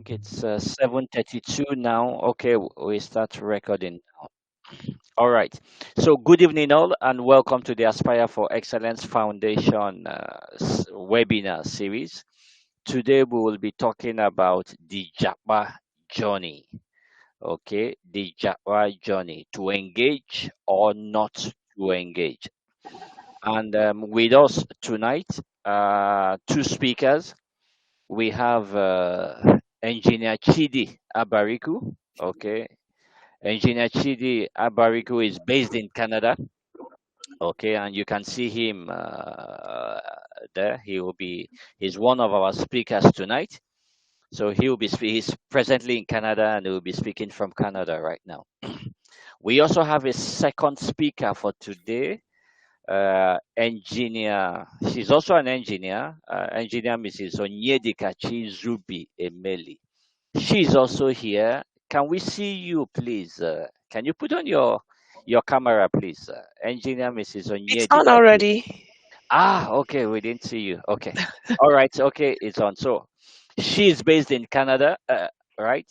think it's 7:32 now. Okay, we start recording now. All right. So, good evening, all, and welcome to the Aspire for Excellence Foundation webinar series. Today, we will be talking about the JAPA journey. Okay, the JAPA journey, to engage or not to engage. And with us tonight, two speakers. We have Engineer Chidi Abariku. Okay, Engineer Chidi Abariku is based in Canada. Okay, and you can see him there. He's one of our speakers tonight. So he's presently in Canada and he will be speaking from Canada right now. We also have a second speaker for today, engineer. She's also an engineer, engineer Mrs. Onyedikachi Zubi Emeli. She's also here. Can we see you, please? Can you put on your camera, please? Engineer Mrs. It's on Onyedikachi. already. Okay, we didn't see you. Okay. All right, okay, it's on. So she's based in Canada, right?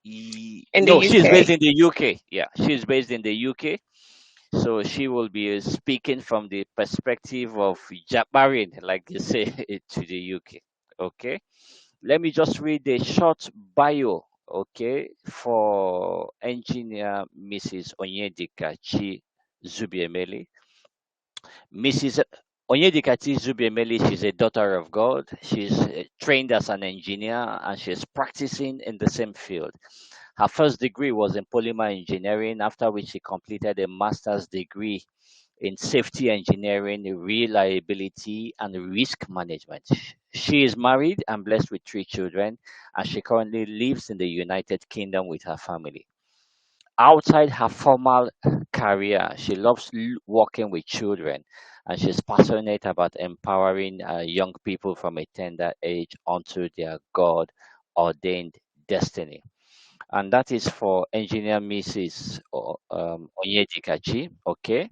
In No, the she's based UK. in the UK. Yeah, she's based in the UK. So she will be speaking from the perspective of Japarin, like you say, to the UK. Okay. Let me just read a short bio, okay, for engineer Mrs. Onyedikachi Zubiemeli. Mrs. Onyedikachi Zubiemeli, she's a daughter of God. She's trained as an engineer and she's practicing in the same field. Her first degree was in polymer engineering, after which she completed a master's degree in safety engineering, reliability, and risk management. She is married and blessed with three children, and she currently lives in the United Kingdom with her family. Outside her formal career, she loves working with children, and she's passionate about empowering young people from a tender age onto their God ordained destiny. And that is for engineer Mrs. Onyedikachi. Okay.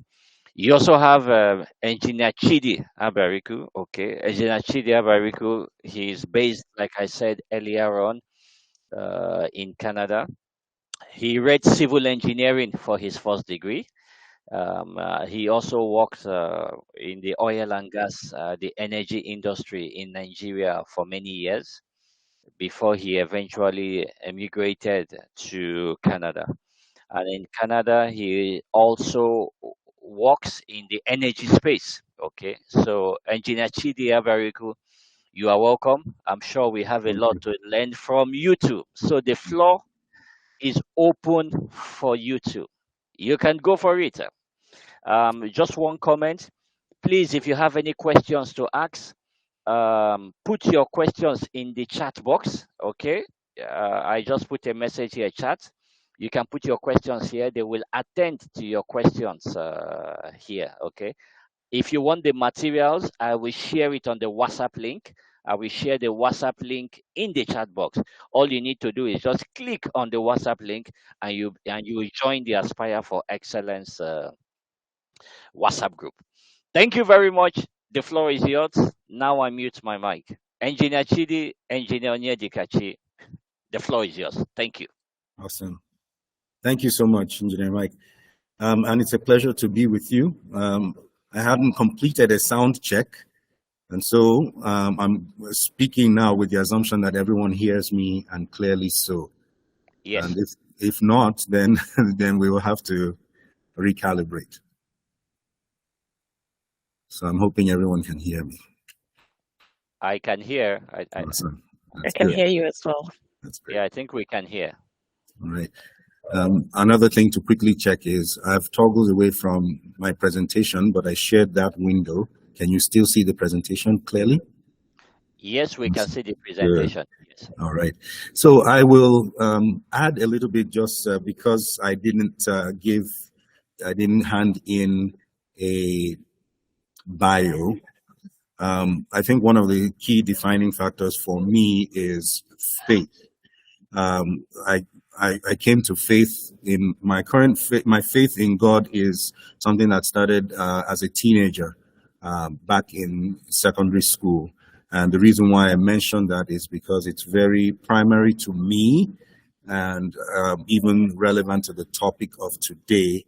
You also have engineer Chidi Abariku. Okay, engineer Chidi Abariku. He's based, like I said earlier on, in Canada. He read civil engineering for his first degree. He also worked in the oil and gas, the energy industry in Nigeria for many years before he eventually emigrated to Canada. And in Canada, he also works in the energy space. Okay, so Engineer Chidi Abariku, you are welcome. I'm sure we have a Thank lot you. to learn from you too. So the floor is open for you too. You can go for it. Just one comment. Please, if you have any questions to ask, put your questions in the chat box. Okay, I just put a message here, chat. You can put your questions here. They will attend to your questions here. Okay. If you want the materials, I will share it on the WhatsApp link. I will share the WhatsApp link in the chat box. All you need to do is just click on the WhatsApp link and you will join the Aspire for Excellence WhatsApp group. Thank you very much. The floor is yours. Now I mute my mic. Engineer Chidi, Engineer Onyedikachi, the floor is yours. Thank you. Awesome. Thank you so much, Engineer Mike. And it's a pleasure to be with you. I hadn't completed a sound check, and so I'm speaking now with the assumption that everyone hears me and clearly so. Yes. And if not, then then we will have to recalibrate. So I'm hoping everyone can hear me. I can hear. Awesome. I That's can good. hear you as well. That's great. Yeah, I think we can hear. All right. Another thing to quickly check is I've toggled away from my presentation, but I shared that window. Can you still see the presentation clearly? Yes, we can see the presentation. Yes. All right. So I will add a little bit just because I didn't hand in a bio. I think one of the key defining factors for me is faith. I came to faith in my my faith in God is something that started as a teenager back in secondary school. And the reason why I mention that is because it's very primary to me and even relevant to the topic of today,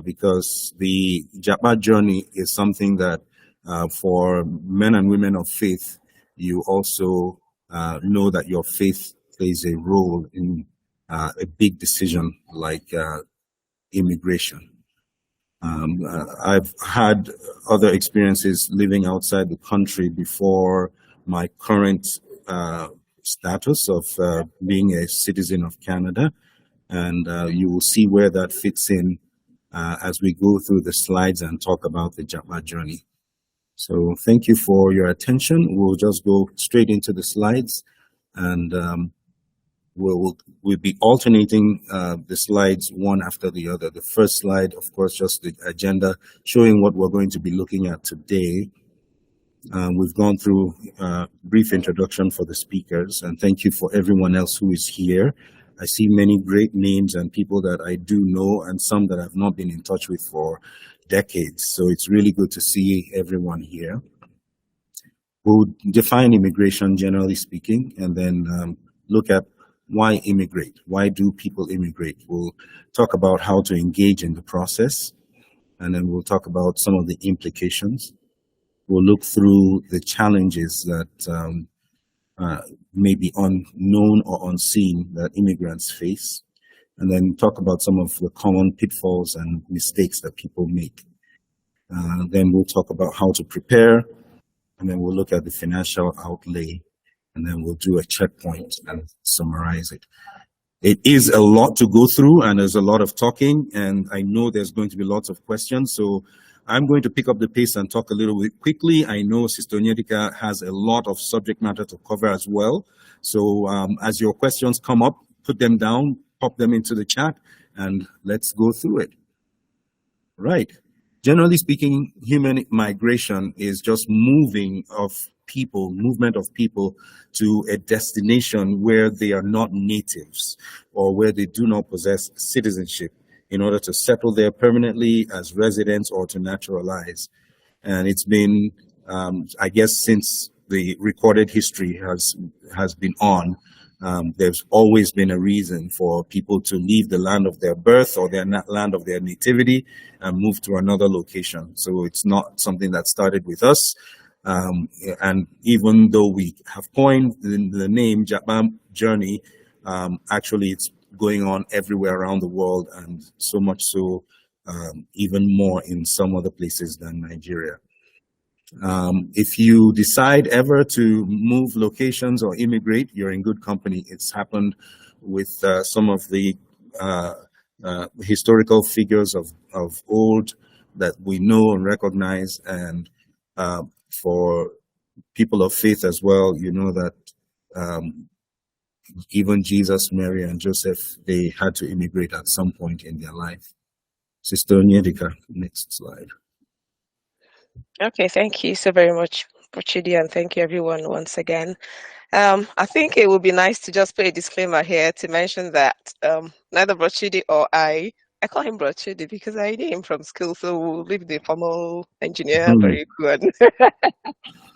because the JAPA journey is something that for men and women of faith, you also know that your faith plays a role in a big decision like immigration. I've had other experiences living outside the country before my current status of being a citizen of Canada, and you will see where that fits in as we go through the slides and talk about the JAPA journey. So thank you for your attention. We'll just go straight into the slides, and we'll be alternating the slides one after the other. The first slide, of course, just the agenda showing what we're going to be looking at today. We've gone through a brief introduction for the speakers, and thank you for everyone else who is here. I see many great names and people that I do know and some that I've not been in touch with for decades. So it's really good to see everyone here. We'll define immigration, generally speaking, and then look at why immigrate? Why do people immigrate? We'll talk about how to engage in the process, and then we'll talk about some of the implications. We'll look through the challenges that may be unknown or unseen that immigrants face, and then talk about some of the common pitfalls and mistakes that people make. Then we'll talk about how to prepare, and then we'll look at the financial outlay, and then we'll do a checkpoint and summarize it. It is a lot to go through, and there's a lot of talking, and I know there's going to be lots of questions, so I'm going to pick up the pace and talk a little bit quickly. I know Sister Onyedika has a lot of subject matter to cover as well, so as your questions come up, put them down, pop them into the chat, and let's go through it. Right. Generally speaking, human migration is just movement of people to a destination where they are not natives or where they do not possess citizenship in order to settle there permanently as residents or to naturalize. And it's been, I guess, since the recorded history has been on, there's always been a reason for people to leave the land of their birth or their land of their nativity and move to another location. So it's not something that started with us. And even though we have coined the name JAPA Journey, actually it's going on everywhere around the world, and so much so even more in some other places than Nigeria. If you decide ever to move locations or immigrate, you're in good company. It's happened with some of the historical figures of old that we know and recognize, and for people of faith as well, you know that even Jesus, Mary, and Joseph, they had to immigrate at some point in their life. Sister Onyedika, next slide. Okay, thank you so very much, Chidi, and thank you everyone once again. I think it would be nice to just put a disclaimer here to mention that neither Chidi or I call him Chidi because I knew him from school, so we'll leave the formal engineer very good.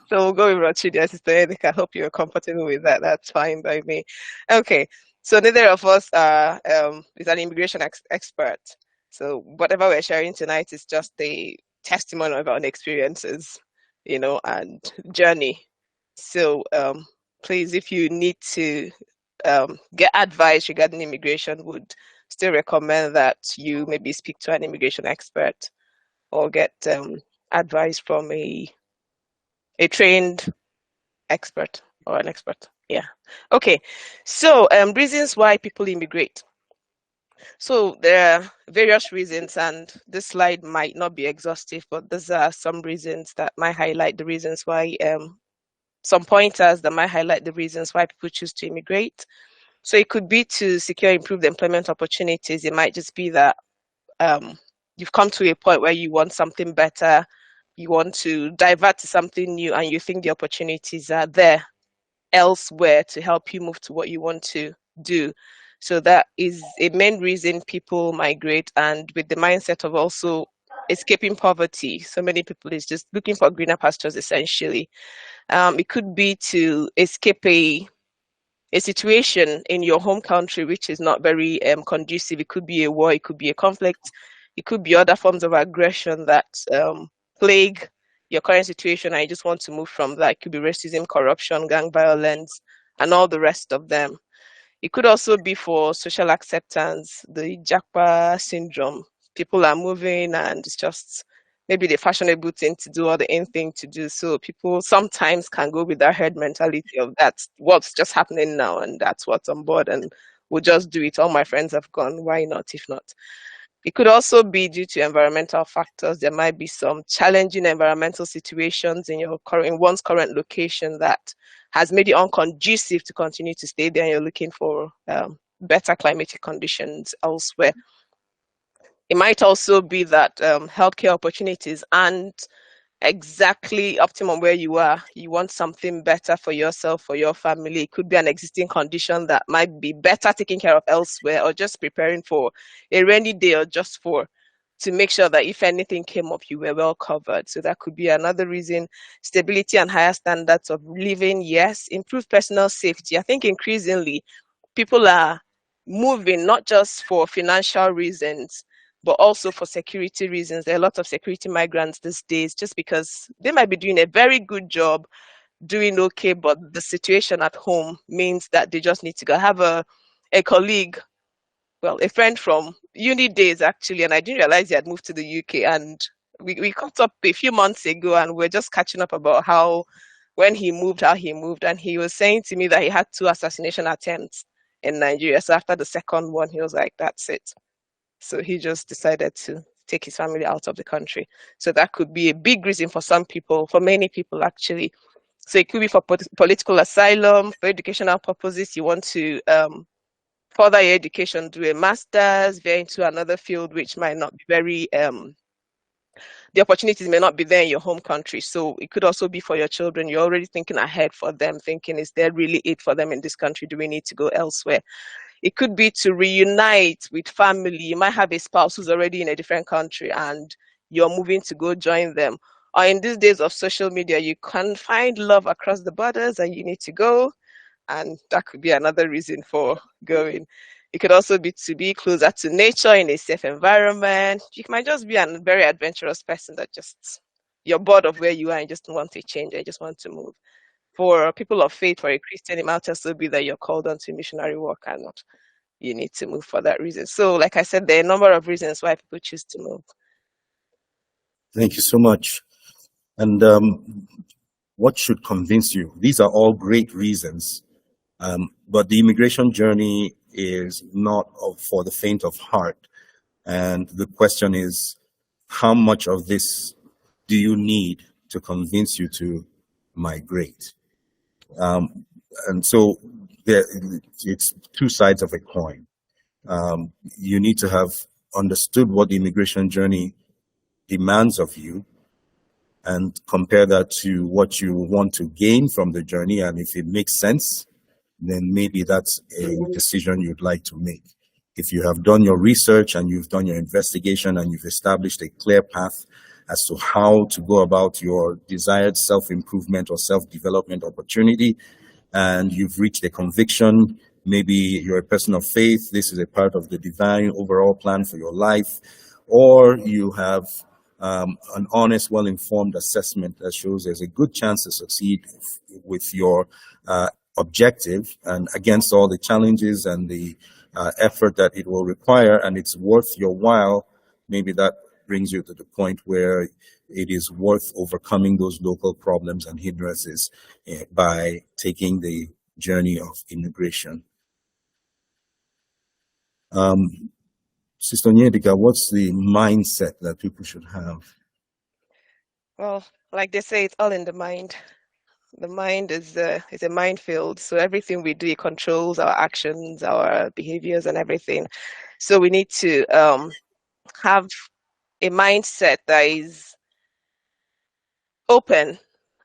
So we'll go with Chidi, Sister Edika. I hope you're comfortable with that. That's fine by me. Okay, so neither of us is an immigration expert. So whatever we're sharing tonight is just a testimony of our own experiences, and journey. So please, if you need to get advice regarding immigration, would still recommend that you maybe speak to an immigration expert or get advice from a trained expert or an expert. Yeah. Okay. So reasons why people immigrate. So there are various reasons, and this slide might not be exhaustive, but these are some reasons that might highlight the reasons why, some pointers that might highlight the reasons why people choose to immigrate. So it could be to secure improved employment opportunities. It might just be that you've come to a point where you want something better, you want to divert to something new, and you think the opportunities are there elsewhere to help you move to what you want to do. So that is a main reason people migrate, and with the mindset of also escaping poverty. So many people is just looking for greener pastures, essentially. It could be to escape a situation in your home country which is not very conducive. It could be a war, it could be a conflict, it could be other forms of aggression that plague your current situation, and you just want to move from that. It could be racism, corruption, gang violence, and all the rest of them. It could also be for social acceptance, the JAPA syndrome. People are moving and it's just maybe the fashionable thing to do or the in thing to do. So people sometimes can go with that herd mentality of that's what's just happening now and that's what's on board and we'll just do it. All my friends have gone. Why not if not? It could also be due to environmental factors. There might be some challenging environmental situations in one's current location that has made it unconducive to continue to stay there, and you're looking for better climatic conditions elsewhere. It might also be that healthcare opportunities and exactly optimum where you are. You want something better for yourself, for your family. It could be an existing condition that might be better taken care of elsewhere, or just preparing for a rainy day, or just to make sure that if anything came up, you were well covered. So that could be another reason. Stability and higher standards of living, yes. Improved personal safety. I think increasingly people are moving not just for financial reasons, but also for security reasons. There are a lot of security migrants these days just because they might be doing a very good job, doing okay, but the situation at home means that they just need to go. Have a colleague, well, a friend from uni days actually, and I didn't realize he had moved to the UK. And we caught up a few months ago and we're just catching up about how when he moved, how he moved. And he was saying to me that he had 2 assassination attempts in Nigeria. So after the second one, he was like, that's it. So he just decided to take his family out of the country. So that could be a big reason for some people, for many people actually. So it could be for political asylum, for educational purposes. You want to further your education, do a master's, veer into another field which might not be very the opportunities may not be there in your home country. So it could also be for your children. You're already thinking ahead for them, thinking, is there really it for them in this country? Do we need to go elsewhere? It could be to reunite with family. You might have a spouse who's already in a different country and you're moving to go join them. Or in these days of social media, you can find love across the borders and you need to go. And that could be another reason for going. It could also be to be closer to nature in a safe environment. You might just be a very adventurous person that just, you're bored of where you are and just want to change and just want to move. For people of faith, for a Christian, it might also be that you're called onto missionary work and you need to move for that reason. So, like I said, there are a number of reasons why people choose to move. Thank you so much. And what should convince you? These are all great reasons, but the immigration journey is not for the faint of heart. And the question is, how much of this do you need to convince you to migrate? And so it's 2 sides of a coin. You need to have understood what the immigration journey demands of you and compare that to what you want to gain from the journey. And if it makes sense, then maybe that's a decision you'd like to make. If you have done your research and you've done your investigation and you've established a clear path as to how to go about your desired self-improvement or self-development opportunity, and you've reached a conviction, maybe you're a person of faith, this is a part of the divine overall plan for your life, or you have an honest, well-informed assessment that shows there's a good chance to succeed with your objective and against all the challenges and the effort that it will require, and it's worth your while, maybe that brings you to the point where it is worth overcoming those local problems and hindrances by taking the journey of immigration. Sister Nyedika, what's the mindset that people should have? Well, like they say, it's all in the mind. The mind is a minefield. So everything we do, it controls our actions, our behaviors, and everything. So we need to have a mindset that is open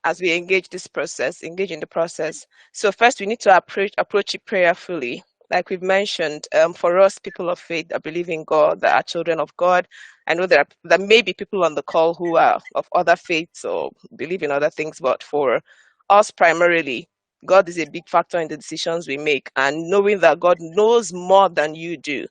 as we engage in the process. So first, we need to approach it prayerfully. like we've mentioned, for us, people of faith that believe in God, that are children of God, I know there may be people on the call who are of other faiths or believe in other things, but for us primarily, God is a big factor in the decisions we make. And knowing that God knows more than you do,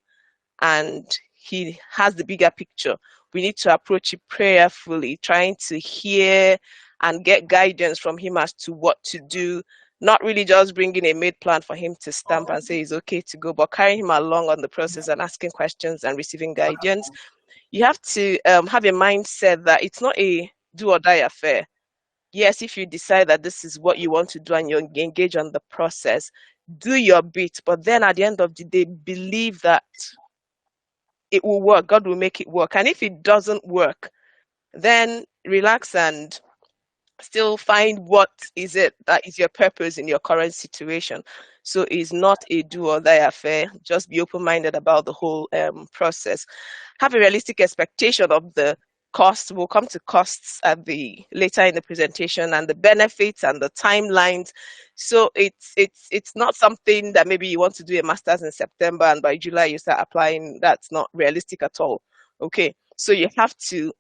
and he has the bigger picture, we need to approach it prayerfully, trying to hear and get guidance from him as to what to do, not really just bringing a made plan for him to stamp and say it's okay to go, but carrying him along on the process and asking questions and receiving guidance. You have to have a mindset that it's not a do or die affair. Yes, if you decide that this is what you want to do and you engage on the process, do your bit, but then at the end of the day, believe that it will work. God will make it work. And if it doesn't work, then relax and still find what is it that is your purpose in your current situation. So it's not a do or die affair. Just be open-minded about the whole process. Have a realistic expectation of the cost. We'll come to costs at the later in the presentation, and the benefits and the timelines. So it's not something that maybe you want to do a master's in September and by July you start applying. That's not realistic at all. Okay, so you have to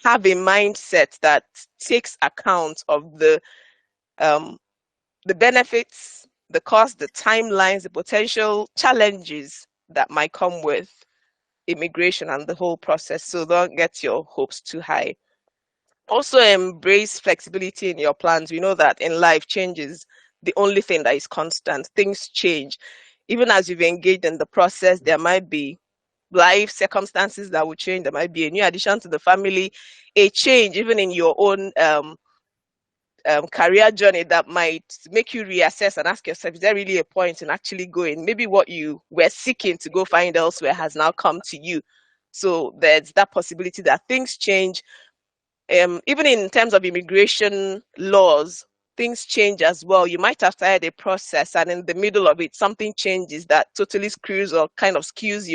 have a mindset that takes account of the benefits, the cost, the timelines, the potential challenges that might come with immigration and the whole process. So don't get your hopes too high. Also embrace flexibility in your plans. We know that in life, change is the only thing that is constant. Things change. Even as you've engaged in the process, there might be life circumstances that will change. There might be a new addition to the family, a change even in your own career journey that might make you reassess and ask yourself, is there really a point in actually going? Maybe what you were seeking to go find elsewhere has now come to you. So there's that possibility that things change. Even in terms of immigration laws, things change as well. You might have started a process and in the middle of it, something changes that totally screws or kind of skews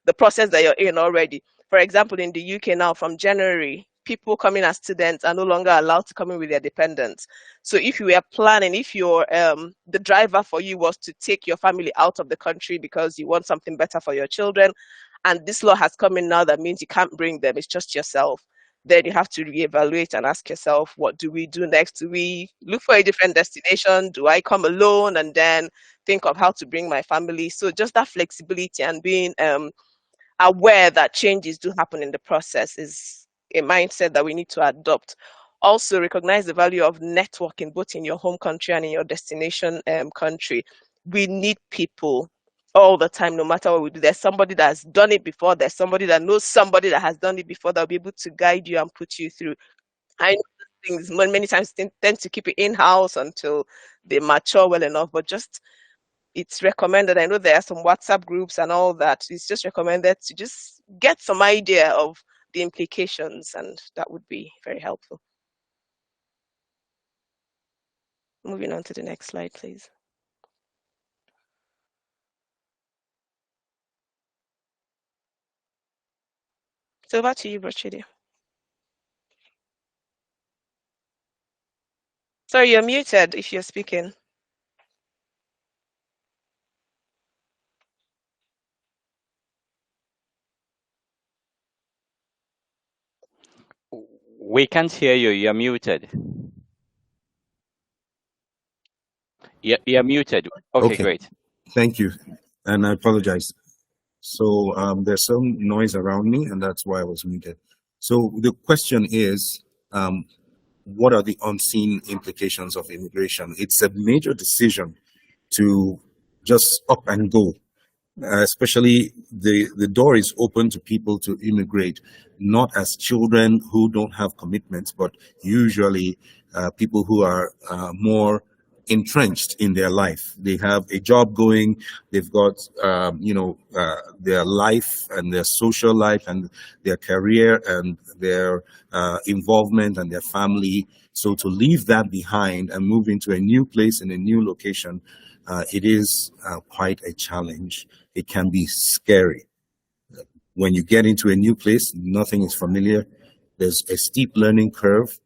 the process that you're in already. For example, in the UK now, from January, people coming as students are no longer allowed to come in with their dependents. So if you were planning, if your the driver for you was to take your family out of the country because you want something better for your children, and this law has come in now that means you can't bring them, it's just yourself, then you have to reevaluate and ask yourself, what do we do next? Do we look for a different destination? Do I come alone and then think of how to bring my family? So just that flexibility and being aware that changes do happen in the process is a mindset that we need to adopt. Also recognize the value of networking both in your home country and in your destination country. We need people all the time, no matter what we do. There's somebody that has done it before. There's somebody that knows somebody that has done it before that will be able to guide you and put you through. I know things many times tend to keep it in-house until they mature well enough, but just it's recommended. I know there are some WhatsApp groups and all that. It's just recommended to just get some idea of the implications, and that would be very helpful. Moving on to the next slide, please. So over to you, Chidi. Sorry, you're muted if you're speaking. We can't hear you. You're muted. You're muted. Okay, great. Thank you. And I apologize. So there's some noise around me, and that's why I was muted. So the question is, what are the unseen implications of immigration? It's a major decision to just up and go. Especially the door is open to people to immigrate, not as children who don't have commitments, but usually people who are more entrenched in their life. They have a job going, they've got their life and their social life and their career and their involvement and their family. So to leave that behind and move into a new place in a new location, it is quite a challenge. It can be scary. When you get into a new place, nothing is familiar. There's a steep learning curve,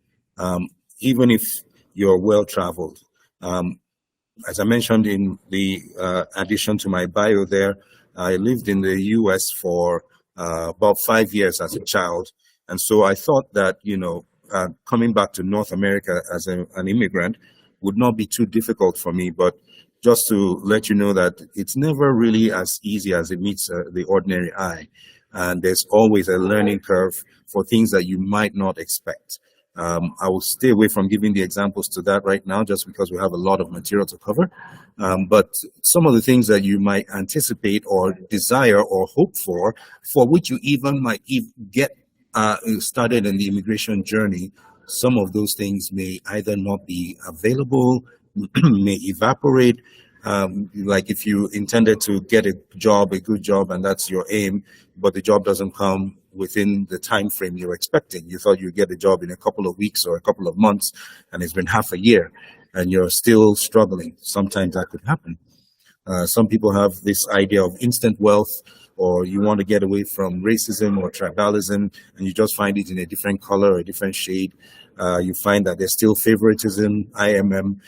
even if you're well-traveled. As I mentioned in the addition to my bio there, I lived in the US for about 5 years as a child. And so I thought that, coming back to North America as an immigrant would not be too difficult for me. But just to let you know that it's never really as easy as it meets the ordinary eye. And there's always a learning curve for things that you might not expect. I will stay away from giving the examples to that right now, just because we have a lot of material to cover. But some of the things that you might anticipate or desire or hope for which you even might get started in the immigration journey, some of those things may either not be available, may evaporate. Like if you intended to get a good job, and that's your aim, but the job doesn't come within the time frame you're expecting. You thought you'd get a job in a couple of weeks or a couple of months, and it's been half a year, and you're still struggling. Sometimes that could happen. Some people have this idea of instant wealth, or you want to get away from racism or tribalism, and you just find it in a different color or a different shade. You find that there's still favoritism, IMM,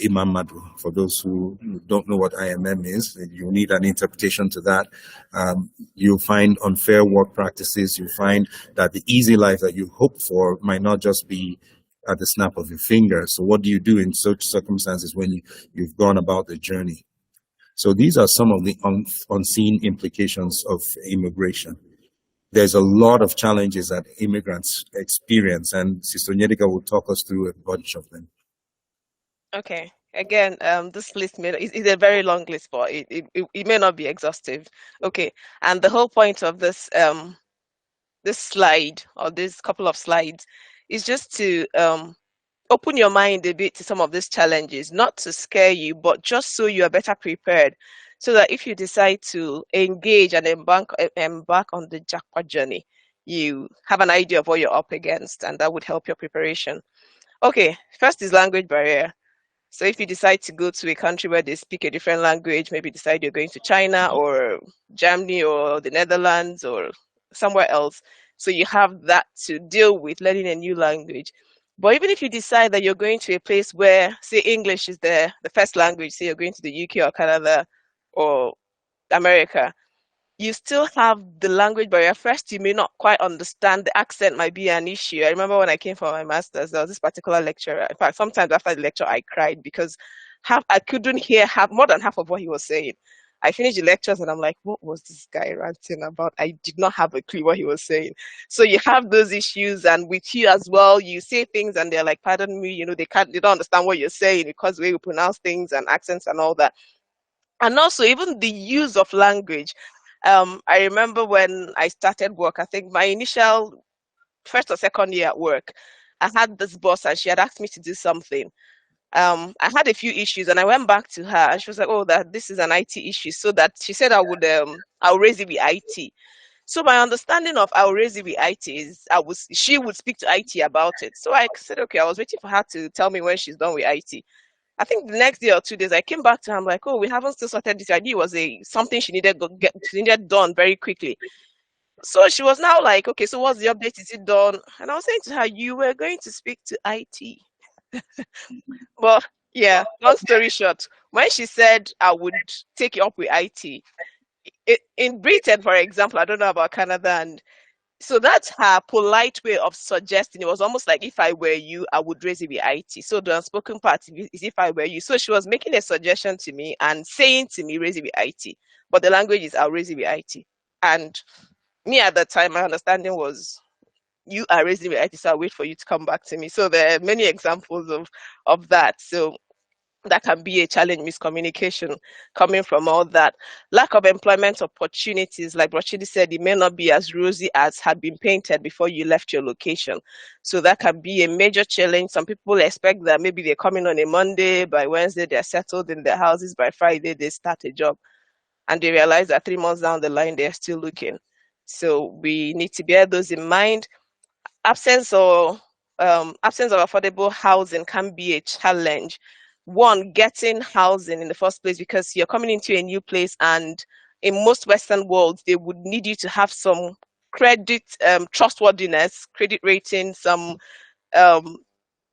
Imam Madu. For those who don't know what IMM is, you need an interpretation to that. You'll find unfair work practices. You find that the easy life that you hope for might not just be at the snap of your finger. So what do you do in such circumstances when you've gone about the journey? So these are some of the unseen implications of immigration. There's a lot of challenges that immigrants experience, and Sister Nyedika will talk us through a bunch of them. Okay. Again, this list is a very long list, but it may not be exhaustive. Okay. And the whole point of this this slide, or this couple of slides, is just to open your mind a bit to some of these challenges, not to scare you, but just so you are better prepared, so that if you decide to engage and embark on the JAPA journey, you have an idea of what you're up against, and that would help your preparation. Okay, first is language barrier. So if you decide to go to a country where they speak a different language, maybe decide you're going to China or Germany or the Netherlands or somewhere else, so you have that to deal with, learning a new language. But even if you decide that you're going to a place where, say, English is the first language, say you're going to the UK or Canada or America, you still have the language barrier. First, you may not quite understand. The accent might be an issue. I remember when I came for my master's, there was this particular lecturer. In fact, sometimes after the lecture, I cried because I couldn't hear more than half of what he was saying. I finished the lectures and I'm like, what was this guy ranting about? I did not have a clue what he was saying. So you have those issues, and with you as well, you say things and they're like, pardon me, they don't understand what you're saying because the way you pronounce things and accents and all that. And also even the use of language. I remember when I started work, I think my initial first or second year at work, I had this boss and she had asked me to do something. I had a few issues and I went back to her and she was like, oh, that this is an IT issue. So that she said I'll raise it with IT. So my understanding of I'll raise it with IT is she would speak to IT about it. So I said, okay, I was waiting for her to tell me when she's done with IT. I think the next day or 2 days, I came back to her. I'm like, oh, we haven't still sorted this. Idea was something she needed done very quickly. So she was now like, okay, so what's the update? Is it done? And I was saying to her, you were going to speak to IT. But yeah, long story short, when she said I would take it up with IT, in Britain, for example, I don't know about Canada, and so that's her polite way of suggesting. It was almost like, if I were you, I would raise it with IT. So the unspoken part is if I were you. So she was making a suggestion to me and saying to me, raise it with IT. But the language is, I'll raise it with IT. And me at that time, my understanding was, you are raising with IT, so I'll wait for you to come back to me. So there are many examples of that. So that can be a challenge, miscommunication coming from all that. Lack of employment opportunities, like Chidi said, it may not be as rosy as had been painted before you left your location. So that can be a major challenge. Some people expect that maybe they're coming on a Monday, by Wednesday they're settled in their houses, by Friday they start a job. And they realize that 3 months down the line, they're still looking. So we need to bear those in mind. Absence of affordable housing can be a challenge. One, getting housing in the first place, because you're coming into a new place, and in most Western worlds, they would need you to have some credit, trustworthiness, credit rating, some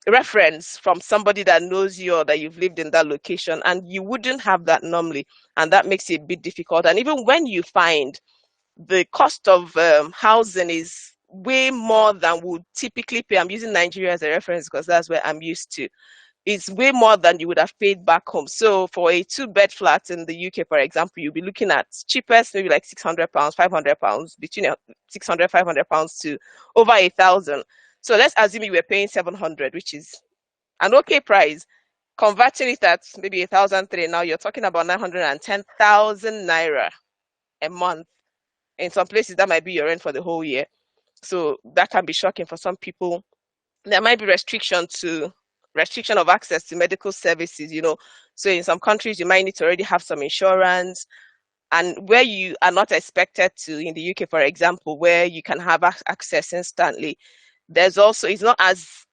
reference from somebody that knows you or that you've lived in that location, and you wouldn't have that normally, and that makes it a bit difficult. And even when you find, the cost of housing is way more than would typically pay. I'm using Nigeria as a reference because that's where I'm used to. It's way more than you would have paid back home. So for a 2-bed flat in the UK, for example, you'll be looking at cheapest, maybe like £600, £500, between 600, £500 to over 1,000. So let's assume you were paying 700, which is an okay price. Converting it at maybe 1,003, now you're talking about 910,000 naira a month. In some places, that might be your rent for the whole year. So that can be shocking for some people. There might be restriction of access to medical services, So in some countries, you might need to already have some insurance. And where you are not expected to, in the UK, for example, where you can have access instantly, there's also, it's not as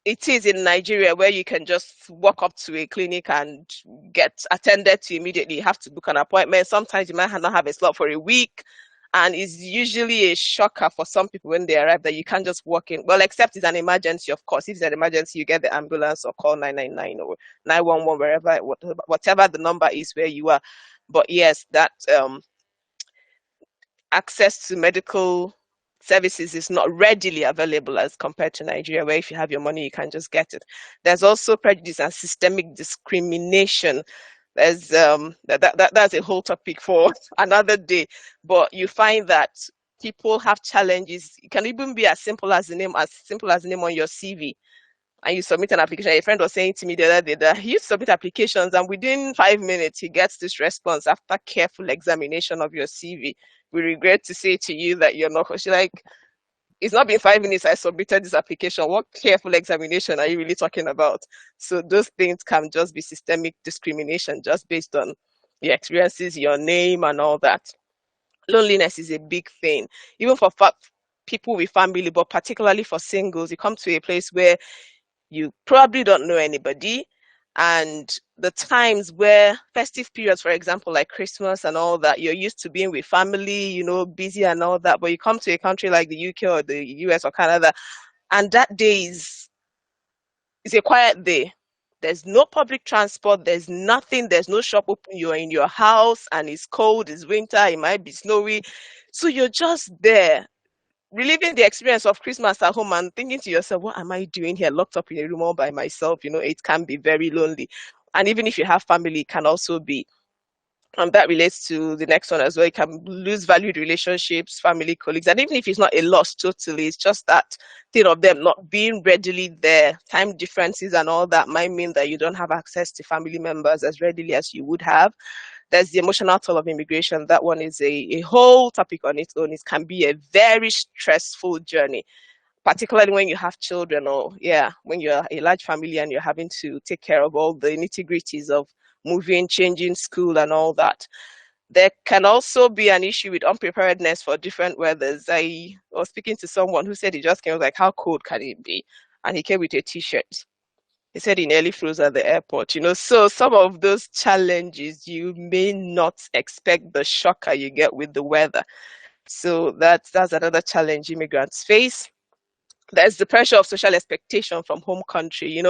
it is in Nigeria, where you can just walk up to a clinic and get attended to immediately. You have to book an appointment. Sometimes you might not have a slot for a week. And it's usually a shocker for some people when they arrive that you can't just walk in. Well, except it's an emergency, of course. If it's an emergency, you get the ambulance or call 999 or 911, whatever the number is where you are. But yes, that access to medical services is not readily available as compared to Nigeria, where if you have your money, you can just get it. There's also prejudice and systemic discrimination. There's that's a whole topic for another day. But you find that people have challenges. It can even be as simple as the name on your CV. And you submit an application. A friend was saying to me the other day that he submit applications, and within 5 minutes he gets this response after careful examination of your CV. We regret to say to you that you're not. She's like, it's not been 5 minutes I submitted this application. What careful examination are you really talking about? So those things can just be systemic discrimination, just based on your experiences, your name, and all that. Loneliness is a big thing, even for people with family, but particularly for singles. You come to a place where you probably don't know anybody. And the times where festive periods, for example, like Christmas and all that, you're used to being with family, busy and all that. But you come to a country like the UK or the US or Canada, and that day is a quiet day. There's no public transport. There's nothing. There's no shop open. You're in your house and it's cold. It's winter. It might be snowy. So you're just there, reliving the experience of Christmas at home and thinking to yourself, what am I doing here, locked up in a room all by myself? It can be very lonely. And even if you have family, it can also be. And that relates to the next one as well. You can lose valued relationships, family, colleagues. And even if it's not a loss totally, it's just that thing of them not being readily there. Time differences and all that might mean that you don't have access to family members as readily as you would have. There's the emotional toll of immigration. That one is a whole topic on its own. It can be a very stressful journey, particularly when you have children, or when you're a large family and you're having to take care of all the nitty-gritties of moving, changing school and all that. There can also be an issue with unpreparedness for different weathers. I was speaking to someone who said he just came, like, how cold can it be? And he came with a t-shirt. He said he nearly froze at the airport, So some of those challenges, you may not expect the shocker you get with the weather. So that's another challenge immigrants face. There's the pressure of social expectation from home country.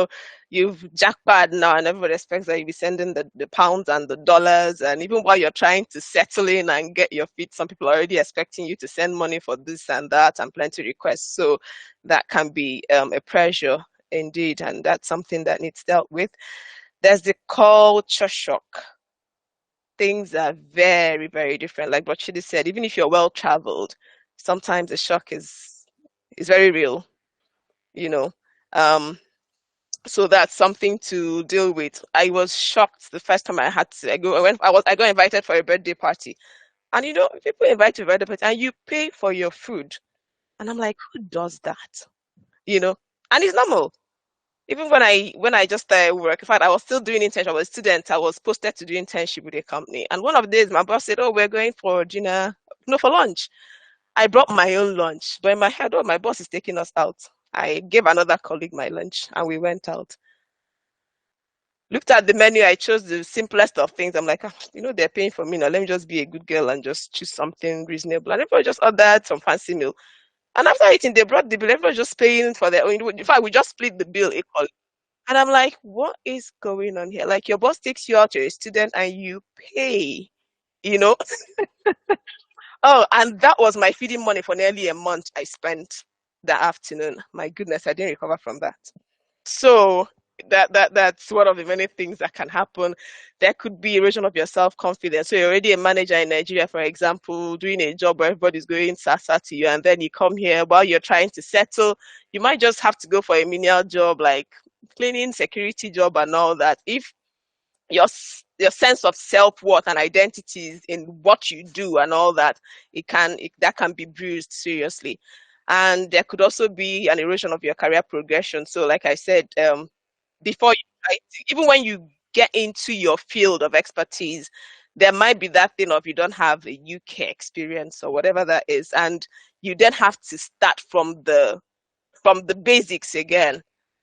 You've jackpot now and everybody expects that you'll be sending the pounds and the dollars. And even while you're trying to settle in and get your feet, some people are already expecting you to send money for this and that and plenty requests. So that can be a pressure indeed. And that's something that needs dealt with. There's the culture shock. Things are very, very different. Like what Chidi said, even if you're well-traveled, sometimes the shock is very real. So that's something to deal with. I was shocked the first time I had to I got invited for a birthday party. And people invite you to a birthday party and you pay for your food. And I'm like, who does that? And it's normal. Even when I just started work, in fact, I was still doing internship. I was a student. I was posted to do internship with a company. And one of the days, my boss said, "Oh, we're going for dinner, for lunch." I brought my own lunch, but in my head, my boss is taking us out. I gave another colleague my lunch, and we went out. Looked at the menu. I chose the simplest of things. I'm like, they're paying for me now. Let me just be a good girl and just choose something reasonable. And everybody just ordered some fancy meal. And after eating, they brought the bill. Everyone was just paying for their own. In fact, we just split the bill equally. And I'm like, what is going on here? Like, your boss takes you out, you're a student, and you pay, you know? Oh, and that was my feeding money for nearly a month I spent that afternoon. My goodness, I didn't recover from that. So that's one of the many things that can happen. There could be erosion of your self-confidence. So you're already a manager in Nigeria, for example, doing a job where everybody's going sasa to you, and then you come here while you're trying to settle. You might just have to go for a menial job like cleaning, security job, and all that. If your sense of self-worth and identities in what you do and all that, that can be bruised seriously. And there could also be an erosion of your career progression. So like I said, before even when you get into your field of expertise, there might be that thing of you don't have a UK experience or whatever that is, and you then have to start from the basics again.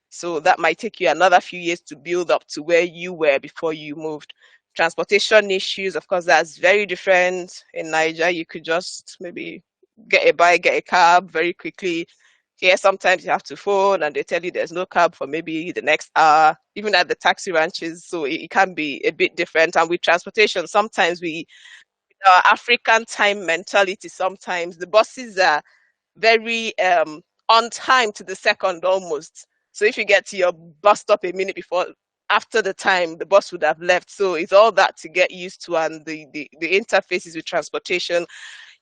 So that might take you another few years to build up to where you were before you moved. Transportation issues, of course, that's very different. In Nigeria, you could just maybe get a bike, get a cab very quickly. Here, sometimes you have to phone and they tell you there's no cab for maybe the next hour, even at the taxi ranches. So it can be a bit different. And with transportation, sometimes African time mentality, sometimes the buses are very on time to the second almost. So if you get to your bus stop a minute before, after the time, the bus would have left. So it's all that to get used to, and the interfaces with transportation.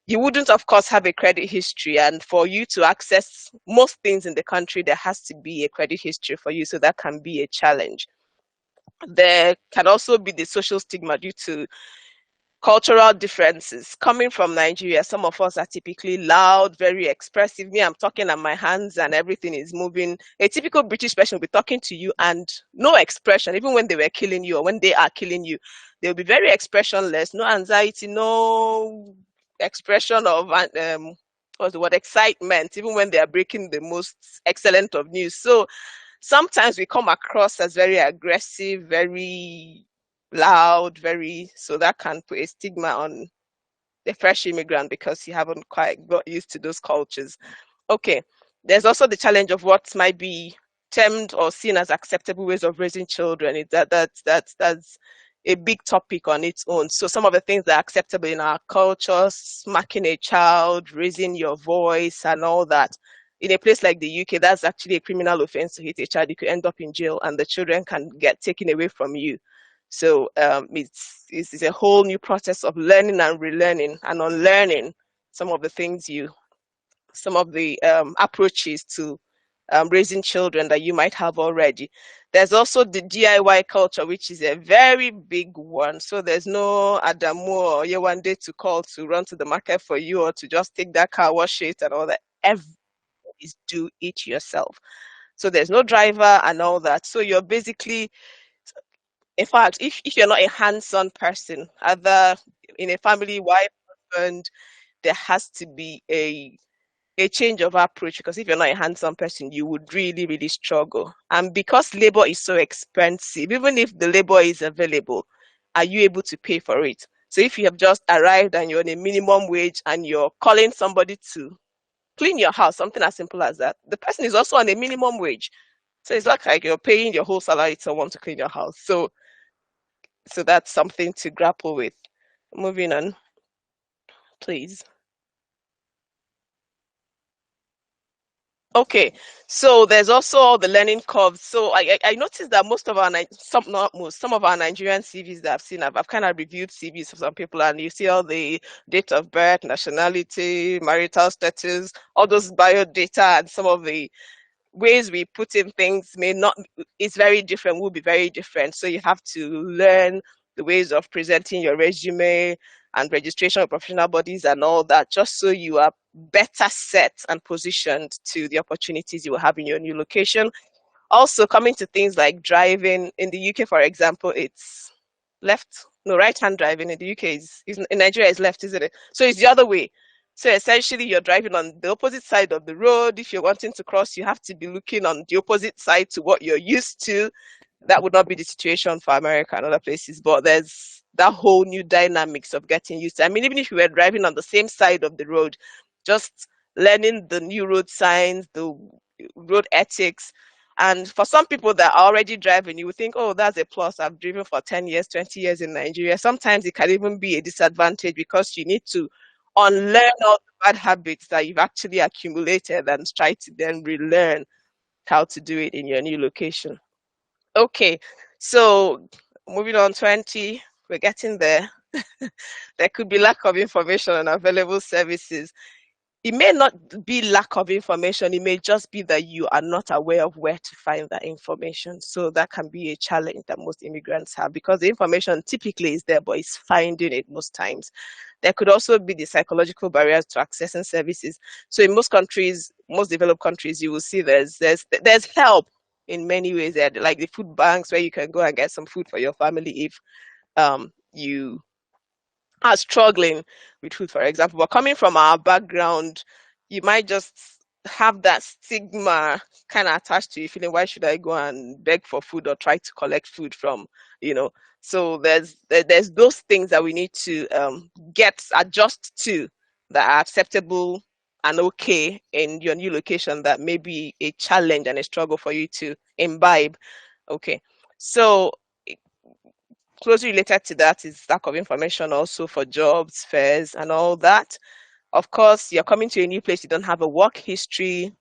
You wouldn't, of course, have a credit history, and for you to access most things in the country, there has to be a credit history for you. So that can be a challenge. There can also be the social stigma due to cultural differences. Coming from Nigeria, some of us are typically loud, very expressive. Me, I'm talking and my hands and everything is moving. A typical British person will be talking to you and no expression, even when they were killing you or when they are killing you. They'll be very expressionless, no anxiety, no expression of what's the word, excitement, even when they are breaking the most excellent of news. So sometimes we come across as very aggressive, very loud, so that can put a stigma on the fresh immigrant because you haven't quite got used to those cultures. Okay, there's also the challenge of what might be termed or seen as acceptable ways of raising children. That's a big topic on its own. So some of the things that are acceptable in our culture, smacking a child, raising your voice and all that. In a place like the UK, that's actually a criminal offense to hit a child. You could end up in jail and the children can get taken away from you. So it's a whole new process of learning and relearning and unlearning some of the approaches to raising children that you might have already. There's also the DIY culture, which is a very big one. So there's no Adamu or Yewande to call to run to the market for you or to just take that car, wash it and all that. Everything is do it yourself. So there's no driver and all that. So you're basically, in fact, if you're not a hands-on person, either in a family, wife, husband, there has to be a change of approach, because if you're not a hands-on person, you would really, really struggle. And because labor is so expensive, even if the labor is available, are you able to pay for it? So if you have just arrived and you're on a minimum wage and you're calling somebody to clean your house, something as simple as that, the person is also on a minimum wage. So it's not like you're paying your whole salary to someone to clean your house. So that's something to grapple with. Moving on, please. Okay, so there's also the learning curve. So I noticed that some of our Nigerian CVs that I've seen, I've kind of reviewed CVs for some people, and you see all the date of birth, nationality, marital status, all those bio data, and some of the ways we put in things it's very different, will be very different. So you have to learn the ways of presenting your resume and registration of professional bodies and all that, just so you are better set and positioned to the opportunities you will have in your new location. Also, coming to things like driving in the UK, for example, it's right-hand driving. In the UK in Nigeria is left, isn't it? So it's the other way. So essentially, you're driving on the opposite side of the road. If you're wanting to cross, you have to be looking on the opposite side to what you're used to. That would not be the situation for America and other places, but there's that whole new dynamics of getting used to. I mean, even if you were driving on the same side of the road, just learning the new road signs, the road ethics. And for some people that are already driving, you would think, oh, that's a plus. I've driven for 10 years, 20 years in Nigeria. Sometimes it can even be a disadvantage because you need to unlearn all the bad habits that you've actually accumulated and try to then relearn how to do it in your new location. Okay, so moving on 20, we're getting there. There could be lack of information on available services. It may not be lack of information, it may just be that you are not aware of where to find that information. So that can be a challenge that most immigrants have, because the information typically is there, but it's finding it most times. There could also be the psychological barriers to accessing services. So in most countries, most developed countries, you will see there's help in many ways. There, like the food banks where you can go and get some food for your family if you are struggling with food, for example. But coming from our background, you might just have that stigma kind of attached to you, feeling, why should I go and beg for food or try to collect food from, you know? So there's those things that we need to adjust to, that are acceptable and okay in your new location, that may be a challenge and a struggle for you to imbibe. Okay, so closely related to that is lack of information also for jobs, fairs, and all that. Of course, you're coming to a new place, you don't have a work history,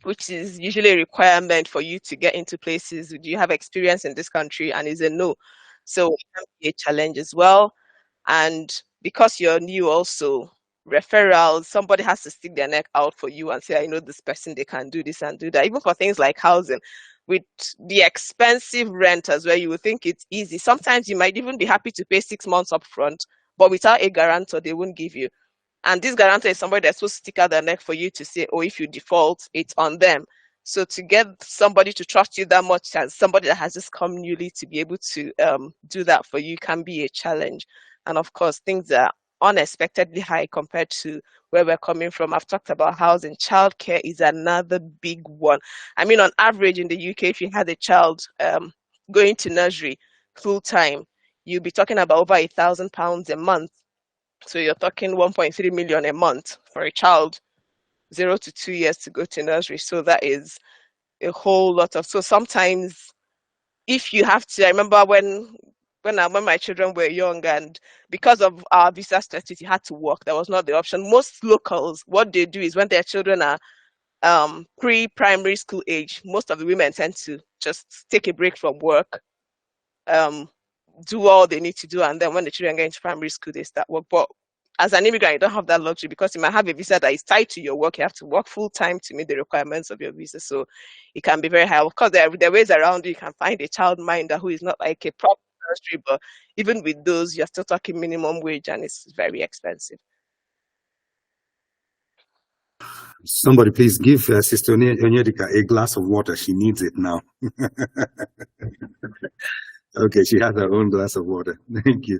which is usually a requirement for you to get into places. Do you have experience in this country? And is a no. So it can be a challenge as well. And because you're new also, referrals, somebody has to stick their neck out for you and say, I know this person, they can do this and do that. Even for things like housing, with the expensive renters where you would think it's easy, sometimes you might even be happy to pay 6 months up front, but without a guarantor, they won't give you. And this guarantor is somebody that's supposed to stick out their neck for you to say, oh, if you default, it's on them. So to get somebody to trust you that much, as somebody that has just come newly, to be able to do that for you can be a challenge. And of course, things are unexpectedly high compared to where we're coming from. I've talked about housing. Childcare is another big one. I mean, on average in the UK, if you had a child going to nursery full time, you'll be talking about over £1,000 a month. So you're talking 1.3 million a month for a child 0 to 2 years to go to nursery. So that is a whole lot of. So sometimes, if you have to, I remember when my children were young, and because of our visa status, you had to work. That was not the option. Most locals, what they do is when their children are pre-primary school age, most of the women tend to just take a break from work, do all they need to do, and then when the children get into primary school, they start work. But as an immigrant, you don't have that luxury, because you might have a visa that is tied to your work. You have to work full time to meet the requirements of your visa. So it can be very high. Of course, there are ways around it. You can find a childminder who is not like a proper nursery, but even with those, you're still talking minimum wage, and it's very expensive. Somebody please give Sister Onyedika a glass of water. She needs it now. Okay, she has her own glass of water. Thank you.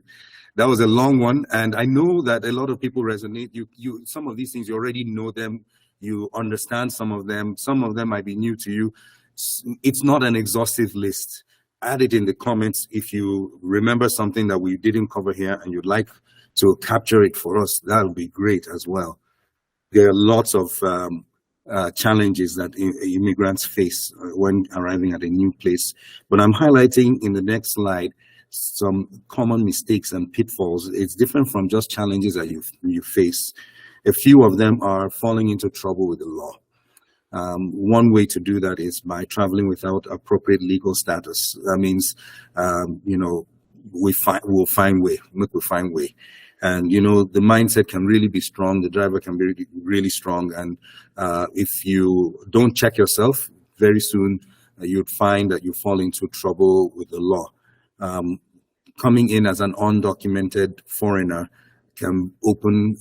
That was a long one, and I know that a lot of people resonate. You some of these things, you already know them. You understand some of them. Some of them might be new to you. It's not an exhaustive list. Add it in the comments if you remember something that we didn't cover here and you'd like to capture it for us. That would be great as well. There are lots of challenges that immigrants face when arriving at a new place. But I'm highlighting in the next slide some common mistakes and pitfalls. It's different from just challenges that you face. A few of them are falling into trouble with the law. One way to do that is by traveling without appropriate legal status. That means, we'll find way. And, the mindset can really be strong. The driver can be really strong. And if you don't check yourself, very soon you'd find that you fall into trouble with the law. Coming in as an undocumented foreigner can open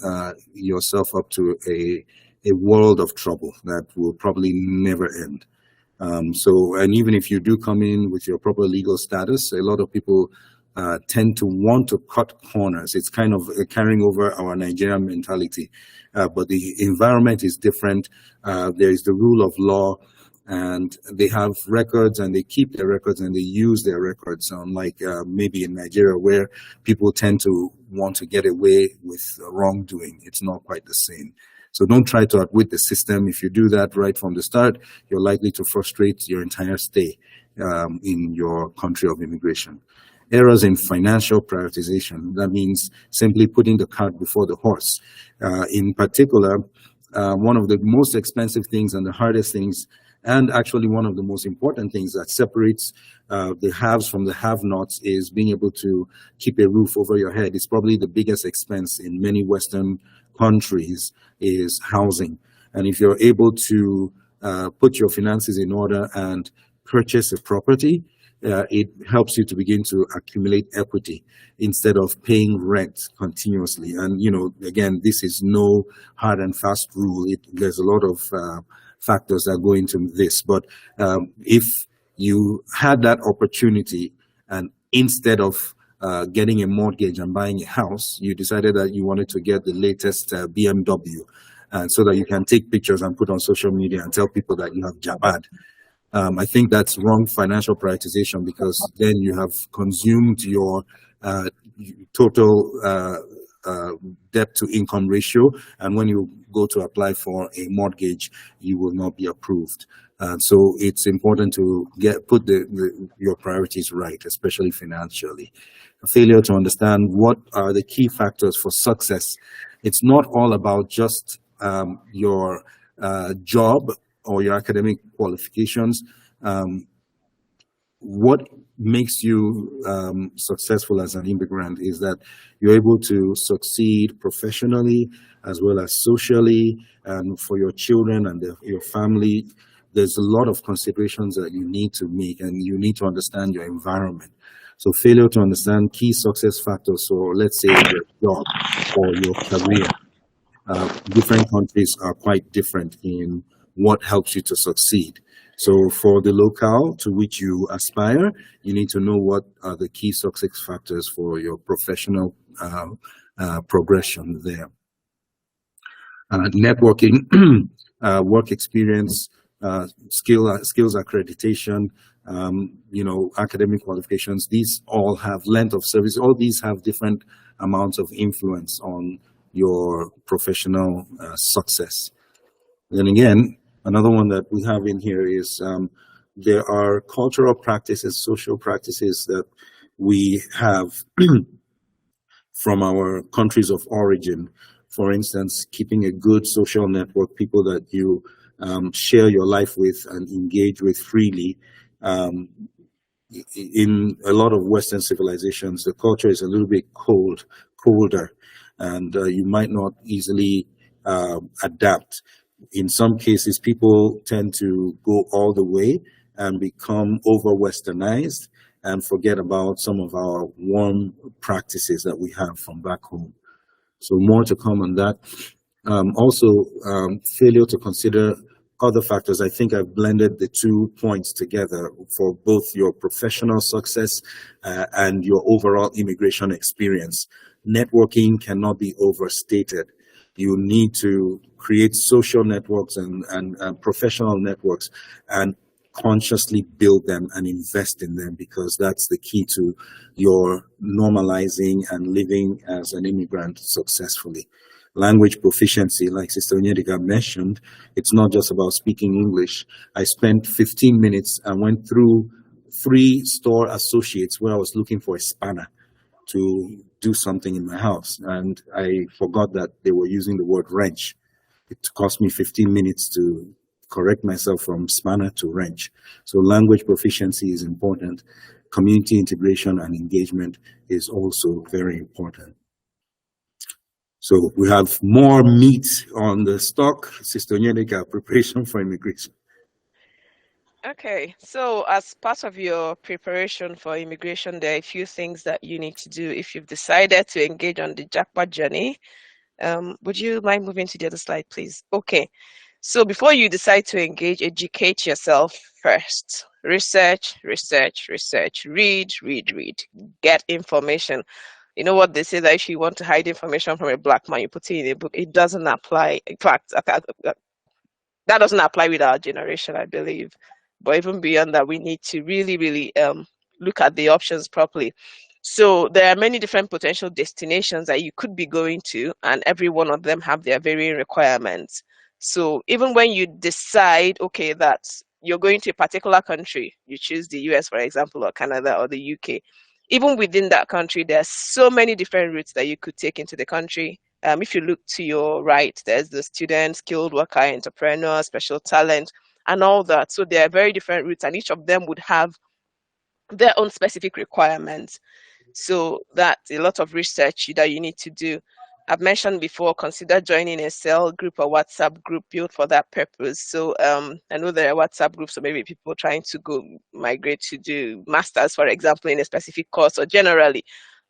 yourself up to a world of trouble that will probably never end. And even if you do come in with your proper legal status, a lot of people tend to want to cut corners. It's kind of carrying over our Nigerian mentality, but the environment is different. There is the rule of law, and they have records, and they keep their records, and they use their records, unlike maybe in Nigeria, where people tend to want to get away with wrongdoing. It's not quite the same. So don't try to outwit the system. If you do that right from the start, you're likely to frustrate your entire stay in your country of immigration. Errors in financial prioritization. That means simply putting the cart before the horse. In particular, one of the most expensive things and the hardest things, and actually one of the most important things that separates the haves from the have-nots, is being able to keep a roof over your head. It's probably the biggest expense in many Western countries, is housing. And if you're able to put your finances in order and purchase a property, it helps you to begin to accumulate equity instead of paying rent continuously. And, again, this is no hard and fast rule. There's a lot of factors that go into this. But if you had that opportunity, and instead of getting a mortgage and buying a house, you decided that you wanted to get the latest BMW, so that you can take pictures and put on social media and tell people that you have JAPA'd. I think that's wrong financial prioritization, because then you have consumed your total debt to income ratio, and when you go to apply for a mortgage, you will not be approved. So it's important to put your priorities right, especially financially. A failure to understand what are the key factors for success. It's not all about just your job or your academic qualifications. What makes you successful as an immigrant is that you're able to succeed professionally as well as socially, and for your children and your family. There's a lot of considerations that you need to make, and you need to understand your environment. So failure to understand key success factors, or let's say your job or your career. Different countries are quite different in what helps you to succeed. So for the locale to which you aspire, you need to know what are the key success factors for your professional progression there. Networking, work experience, skills accreditation, academic qualifications. These all have length of service. All these have different amounts of influence on your professional success. Then again, another one that we have in here is there are cultural practices, social practices that we have from our countries of origin. For instance, keeping a good social network, people that you share your life with and engage with freely. In a lot of Western civilizations, the culture is a little bit colder, and you might not easily adapt. In some cases, people tend to go all the way and become over-Westernized and forget about some of our warm practices that we have from back home. So more to come on that. Also, failure to consider other factors. I think I've blended the 2 points together for both your professional success and your overall immigration experience. Networking cannot be overstated. You need to create social networks and professional networks, and consciously build them and invest in them, because that's the key to your normalizing and living as an immigrant successfully. Language proficiency, like Sister Onyedika mentioned, it's not just about speaking English. I spent 15 minutes and went through 3 store associates where I was looking for a spanner to do something in my house, and I forgot that they were using the word wrench. It cost me 15 minutes to correct myself from spanner to wrench. So language proficiency is important. Community integration and engagement is also very important. So we have more meat on the stock. Sister Onyedika, preparation for immigration. Okay, so as part of your preparation for immigration, there are a few things that you need to do if you've decided to engage on the JAPA journey. Would you mind moving to the other slide, please? Okay, so before you decide to engage, educate yourself first. Research, research, research, read, get information. You know what they say, that if you want to hide information from a black man, you put it in a book. It doesn't apply. In fact, that doesn't apply with our generation, I believe. But even beyond that, we need to really look at the options properly. So there are many different potential destinations that you could be going to, and every one of them have their varying requirements. So even when you decide, okay, that you're going to a particular country, you choose the US, for example, or Canada or the UK, even within that country, there's so many different routes that you could take into the country. If you look to your right, there's the student, skilled worker, entrepreneur, special talent, and all that. So there are very different routes, and each of them would have their own specific requirements. So that's a lot of research that you need to do. I've mentioned before, consider joining a cell group or WhatsApp group built for that purpose. So I know there are WhatsApp groups, so maybe people trying to go migrate to do masters, for example, in a specific course or generally,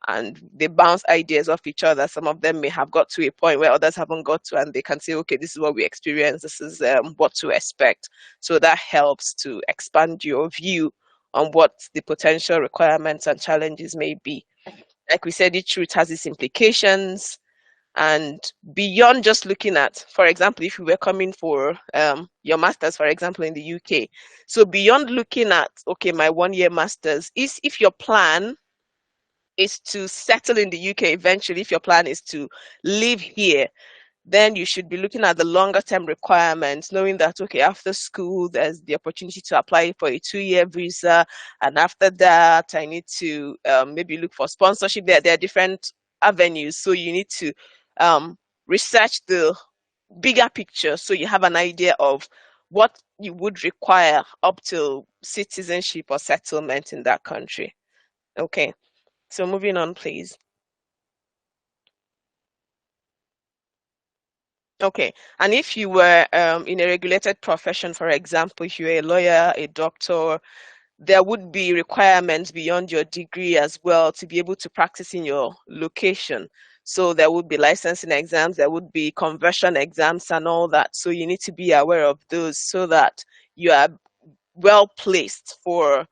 and they bounce ideas off each other. Some of them may have got to a point where others haven't got to, and they can say, okay, this is what we experience, this is what to expect. So that helps to expand your view on what the potential requirements and challenges may be. Like we said, each route has its implications, and beyond just looking at, for example, if you were coming for your master's, for example, in the UK, so beyond looking at, okay, my 1-year master's, is if your plan is to settle in the UK eventually, if your plan is to live here, then you should be looking at the longer term requirements, knowing that, okay, after school, there's the opportunity to apply for a 2-year visa. And after that, I need to maybe look for sponsorship. There are different avenues. So you need to research the bigger picture so you have an idea of what you would require up to citizenship or settlement in that country. Okay, so moving on, please. Okay, and if you were in a regulated profession, for example, if you're a lawyer, a doctor, there would be requirements beyond your degree as well to be able to practice in your location. So there would be licensing exams, there would be conversion exams and all that. So you need to be aware of those so that you are well placed for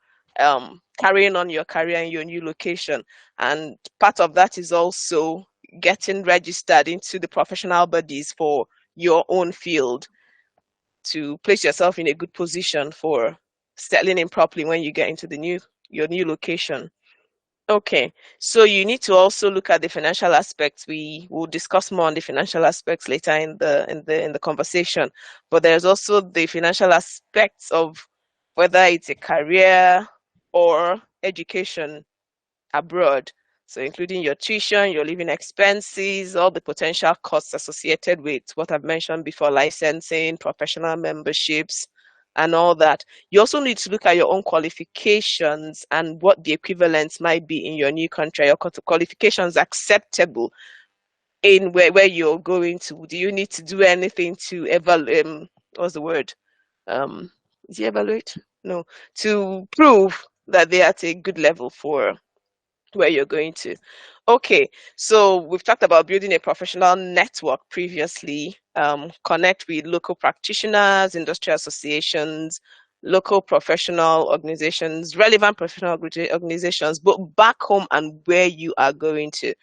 carrying on your career in your new location. And part of that is also getting registered into the professional bodies for your own field to place yourself in a good position for settling in properly when you get into your new location. Okay, so you need to also look at the financial aspects. We will discuss more on the financial aspects later in the conversation. But there's also the financial aspects of whether it's a career or education abroad. So including your tuition, your living expenses, all the potential costs associated with what I've mentioned before, licensing, professional memberships, and all that. You also need to look at your own qualifications and what the equivalents might be in your new country. Your qualifications acceptable in where you're going to. Do you need to do anything to evaluate? What's the word? Is it evaluate? No, to prove that they're at a good level for where you're going to. Okay, so we've talked about building a professional network previously. Connect with local practitioners, industry associations, local professional organizations, relevant professional organizations, both back home and where you are going to.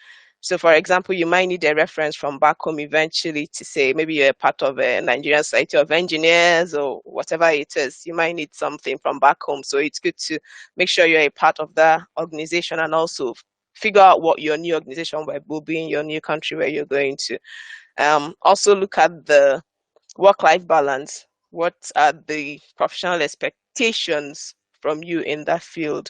So, for example, you might need a reference from back home eventually to say maybe you're a part of a Nigerian Society of Engineers or whatever it is. You might need something from back home. So it's good to make sure you're a part of that organization and also figure out what your new organization will be in your new country where you're going to. Also look at the work-life balance. What are the professional expectations from you in that field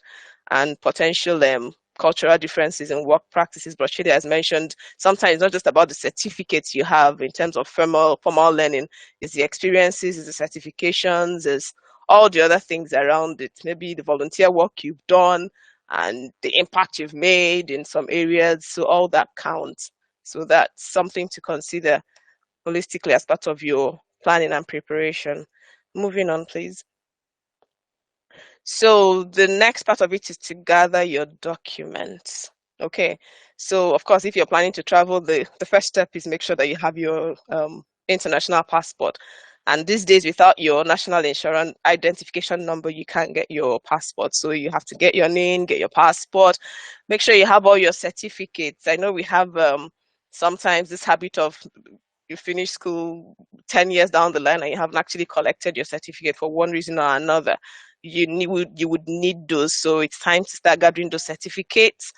and potential cultural differences in work practices? But Chidi has mentioned sometimes it's not just about the certificates you have in terms of formal learning, it's the experiences, it's the certifications, it's all the other things around it. Maybe the volunteer work you've done and the impact you've made in some areas. So all that counts. So that's something to consider holistically as part of your planning and preparation. Moving on, please. So the next part of it is to gather your documents. Okay. So of course, if you're planning to travel, the first step is make sure that you have your international passport. And these days, without your national insurance identification number, you can't get your passport. So you have to get your name, get your passport, make sure you have all your certificates. I know we have sometimes this habit of you finish school 10 years down the line and you haven't actually collected your certificate for one reason or another. you would need those. So it's time to start gathering those certificates.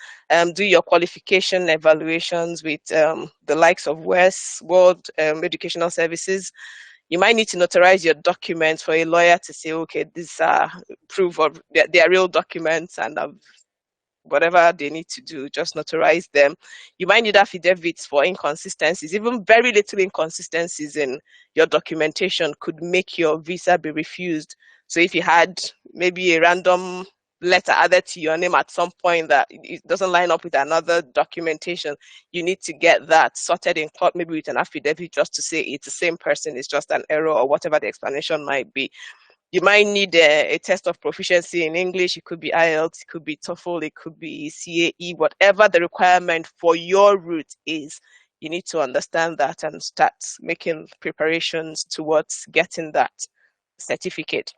Do your qualification evaluations with the likes of World Educational Services. You might need to notarize your documents for a lawyer to say, okay, these are proof of they are real documents, and whatever they need to do, just notarize them. You might need affidavits for inconsistencies. Even very little inconsistencies in your documentation could make your visa be refused. So if you had maybe a random letter added to your name at some point that it doesn't line up with another documentation, you need to get that sorted in court, maybe with an affidavit, just to say it's the same person, it's just an error, or whatever the explanation might be. You might need a test of proficiency in English. It could be IELTS, it could be TOEFL, it could be CAE, whatever the requirement for your route is. You need to understand that and start making preparations towards getting that certificate.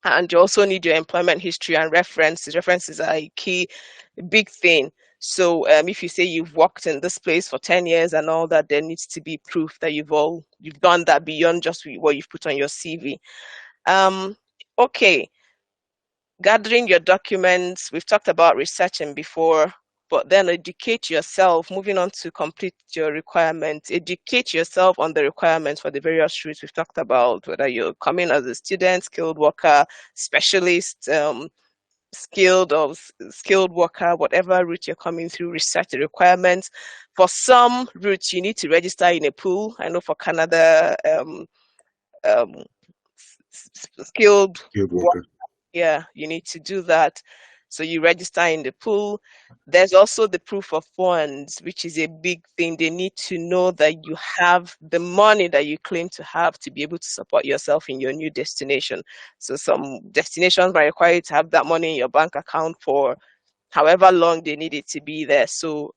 And you also need your employment history and references. References are a key, big thing. So if you say you've worked in this place for 10 years and all that, there needs to be proof that you've done that beyond just what you've put on your CV. Okay, gathering your documents. We've talked about researching before, but then educate yourself. Moving on to complete your requirements. Educate yourself on the requirements for the various routes we've talked about, whether you're coming as a student, skilled worker, specialist, skilled worker, whatever route you're coming through, research the requirements. For some routes, you need to register in a pool. I know for Canada, skilled worker. Yeah, you need to do that. So you register in the pool. There's also the proof of funds, which is a big thing. They need to know that you have the money that you claim to have to be able to support yourself in your new destination. So some destinations might require you to have that money in your bank account for however long they need it to be there. So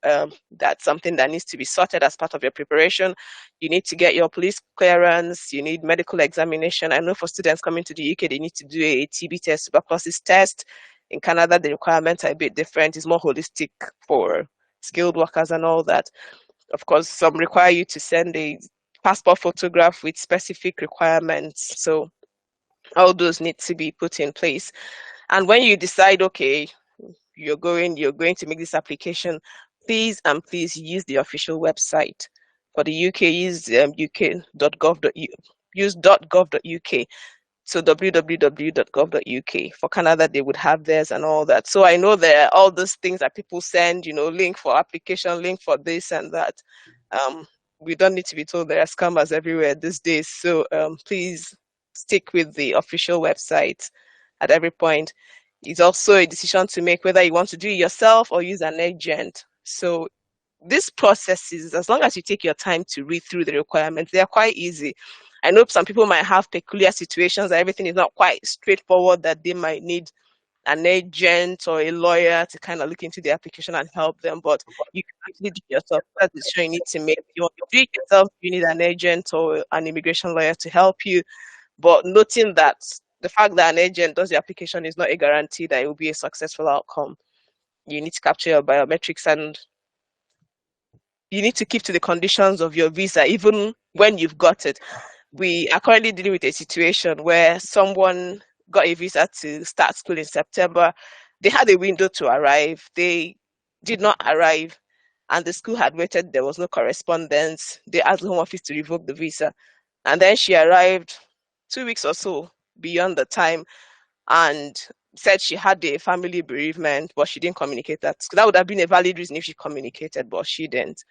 that's something that needs to be sorted as part of your preparation. You need to get your police clearance. You need medical examination. I know for students coming to the UK, they need to do a TB test, tuberculosis test. In Canada, the requirements are a bit different. It's more holistic for skilled workers and all that. Of course, some require you to send a passport photograph with specific requirements. So all those need to be put in place. And when you decide, okay, you're going to make this application, please use the official website. For the UK, use uk.gov.uk. So www.gov.uk. For Canada, they would have theirs and all that. So I know there are all those things that people send, link for application, link for this and that. We don't need to be told there are scammers everywhere these days. So please stick with the official website at every point. It's also a decision to make whether you want to do it yourself or use an agent. So this process is, as long as you take your time to read through the requirements, they are quite easy. I know some people might have peculiar situations that everything is not quite straightforward, that they might need an agent or a lawyer to kind of look into the application and help them, but you can actually do it yourself. That's the decision you need to make. If you want to do it yourself, you need an agent or an immigration lawyer to help you. But noting that the fact that an agent does the application is not a guarantee that it will be a successful outcome. You need to capture your biometrics, and you need to keep to the conditions of your visa, even when you've got it. We are currently dealing with a situation where someone got a visa to start school in September. They had a window to arrive. They did not arrive, and the school had waited. There was no correspondence. They asked the Home Office to revoke the visa. And then she arrived 2 weeks or so beyond the time and said she had a family bereavement, but she didn't communicate that. So that would have been a valid reason if she communicated, but she didn't.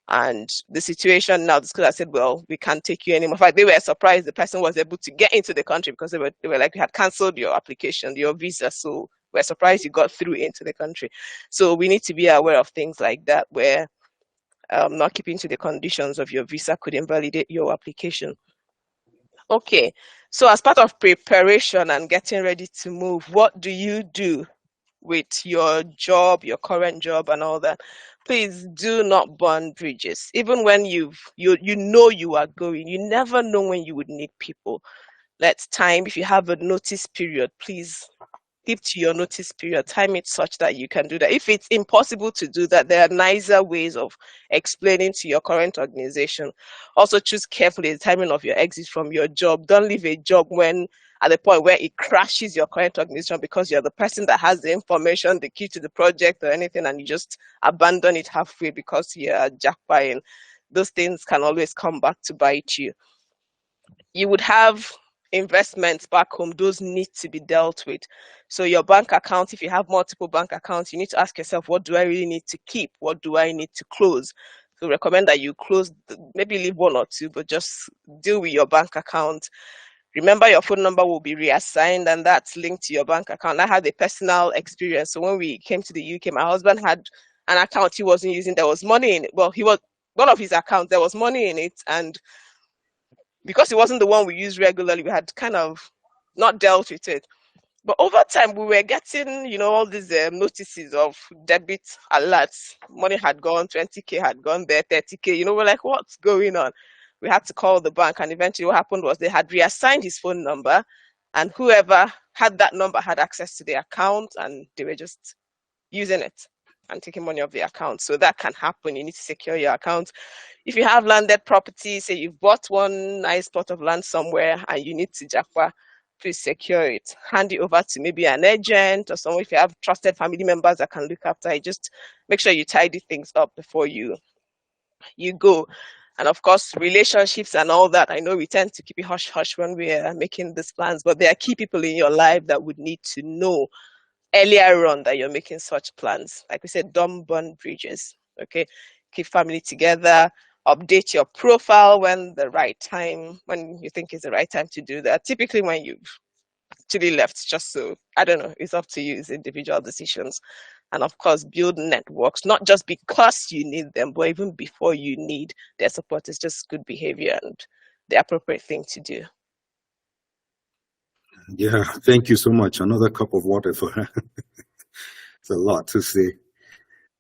And the situation now, the school has said, well, we can't take you anymore. In fact, they were surprised the person was able to get into the country, because they were like, we had cancelled your application, your visa. So we're surprised you got through into the country. So we need to be aware of things like that, where not keeping to the conditions of your visa could invalidate your application. Okay, so as part of preparation and getting ready to move, what do you do with your job, your current job and all that? Please do not burn bridges. Even when you know you are going, you never know when you would need people. Let's time. If you have a notice period, please keep to your notice period, time it such that you can do that. If it's impossible to do that, there are nicer ways of explaining to your current organization. Also, choose carefully the timing of your exit from your job. Don't leave a job when at the point where it crashes your current organization because you're the person that has the information, the key to the project or anything, and you just abandon it halfway because you're jackpying. Those things can always come back to bite you. You would have investments back home, those need to be dealt with. So your bank account, if you have multiple bank accounts, you need to ask yourself, what do I really need to keep? What do I need to close? So recommend that you close, maybe leave one or two, but just deal with your bank account. Remember, your phone number will be reassigned and that's linked to your bank account. I had a personal experience. So when we came to the UK, my husband had an account he wasn't using. There was money in it. Well, he was one of his accounts, there was money in it, and because it wasn't the one we used regularly, we had kind of not dealt with it. But over time, we were getting, all these notices of debit alerts. Money had gone, 20K had gone there, 30K. We're like, what's going on? We had to call the bank. And eventually what happened was they had reassigned his phone number. And whoever had that number had access to the account. And they were just using it and taking money off the account. So that can happen. You need to secure your account. If you have landed property, say you've bought one nice plot of land somewhere and you need to JAPA, please secure it. Hand it over to maybe an agent or someone. If you have trusted family members that can look after it, just make sure you tidy things up before you go. And of course, relationships and all that. I know we tend to keep it hush-hush when we are making these plans, but there are key people in your life that would need to know earlier on that you're making such plans. Like we said, don't burn bridges. Okay, keep family together. Update your profile when you think is the right time to do that. Typically when you've actually left, just so, I don't know, it's up to you, it's individual decisions. And of course, build networks, not just because you need them, but even before you need their support. Is just good behavior and the appropriate thing to do. Yeah, thank you so much. Another cup of water for her. It's a lot to say.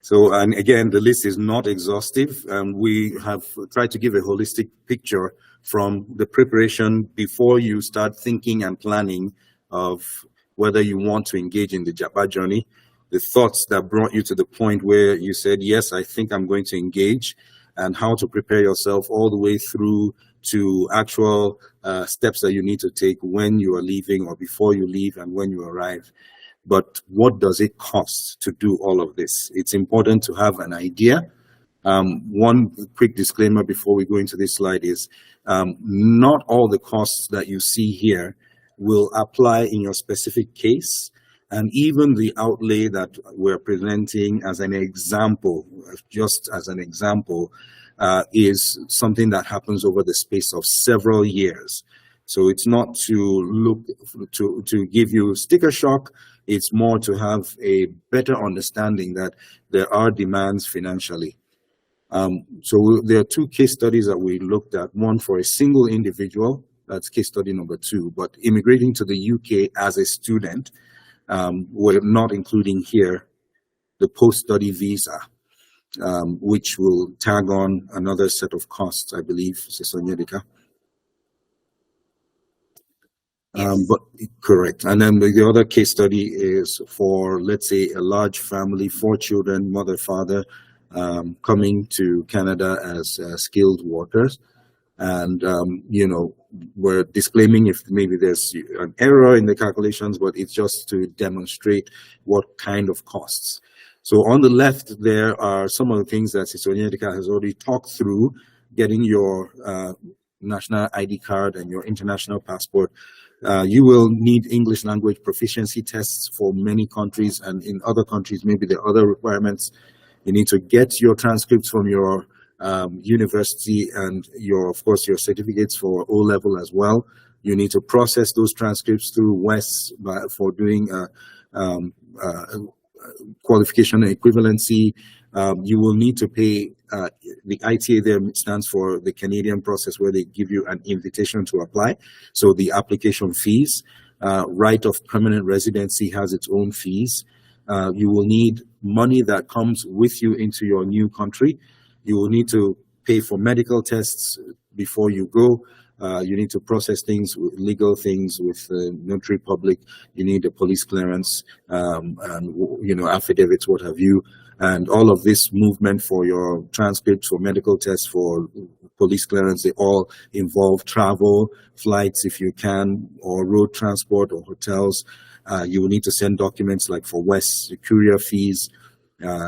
So, and again, the list is not exhaustive. We have tried to give a holistic picture from the preparation before you start thinking and planning of whether you want to engage in the JAPA journey, the thoughts that brought you to the point where you said, yes, I think I'm going to engage, and how to prepare yourself all the way through to actual steps that you need to take when you are leaving or before you leave and when you arrive. But what does it cost to do all of this? It's important to have an idea. One quick disclaimer before we go into this slide is not all the costs that you see here will apply in your specific case. And even the outlay that we're presenting as an example, just as an example, is something that happens over the space of several years. So it's not to give you sticker shock. It's more to have a better understanding that there are demands financially. So there are two case studies that we looked at, one for a single individual, that's case study number 2, but immigrating to the UK as a student, we're not including here the post-study visa, which will tag on another set of costs, I believe, Sister Nyedika. Yes. But correct. And then the other case study is for, let's say, a large family, 4 children, mother, father, coming to Canada as skilled workers. And, we're disclaiming if maybe there's an error in the calculations, but it's just to demonstrate what kind of costs. So on the left, there are some of the things that Sister Nyedika has already talked through, getting your national ID card and your international passport. You will need English language proficiency tests for many countries, and in other countries, maybe there are other requirements. You need to get your transcripts from your university and of course, your certificates for O-level as well. You need to process those transcripts through WES for doing qualification and equivalency. You will need to pay, the ITA there stands for the Canadian process, where they give you an invitation to apply. So the application fees, right of permanent residency has its own fees. You will need money that comes with you into your new country. You will need to pay for medical tests before you go. You need to process things, legal things with notary public. You need a police clearance, and affidavits, what have you. And all of this movement for your transcripts, for medical tests, for police clearance, they all involve travel, flights if you can, or road transport or hotels. You will need to send documents like for West, courier fees.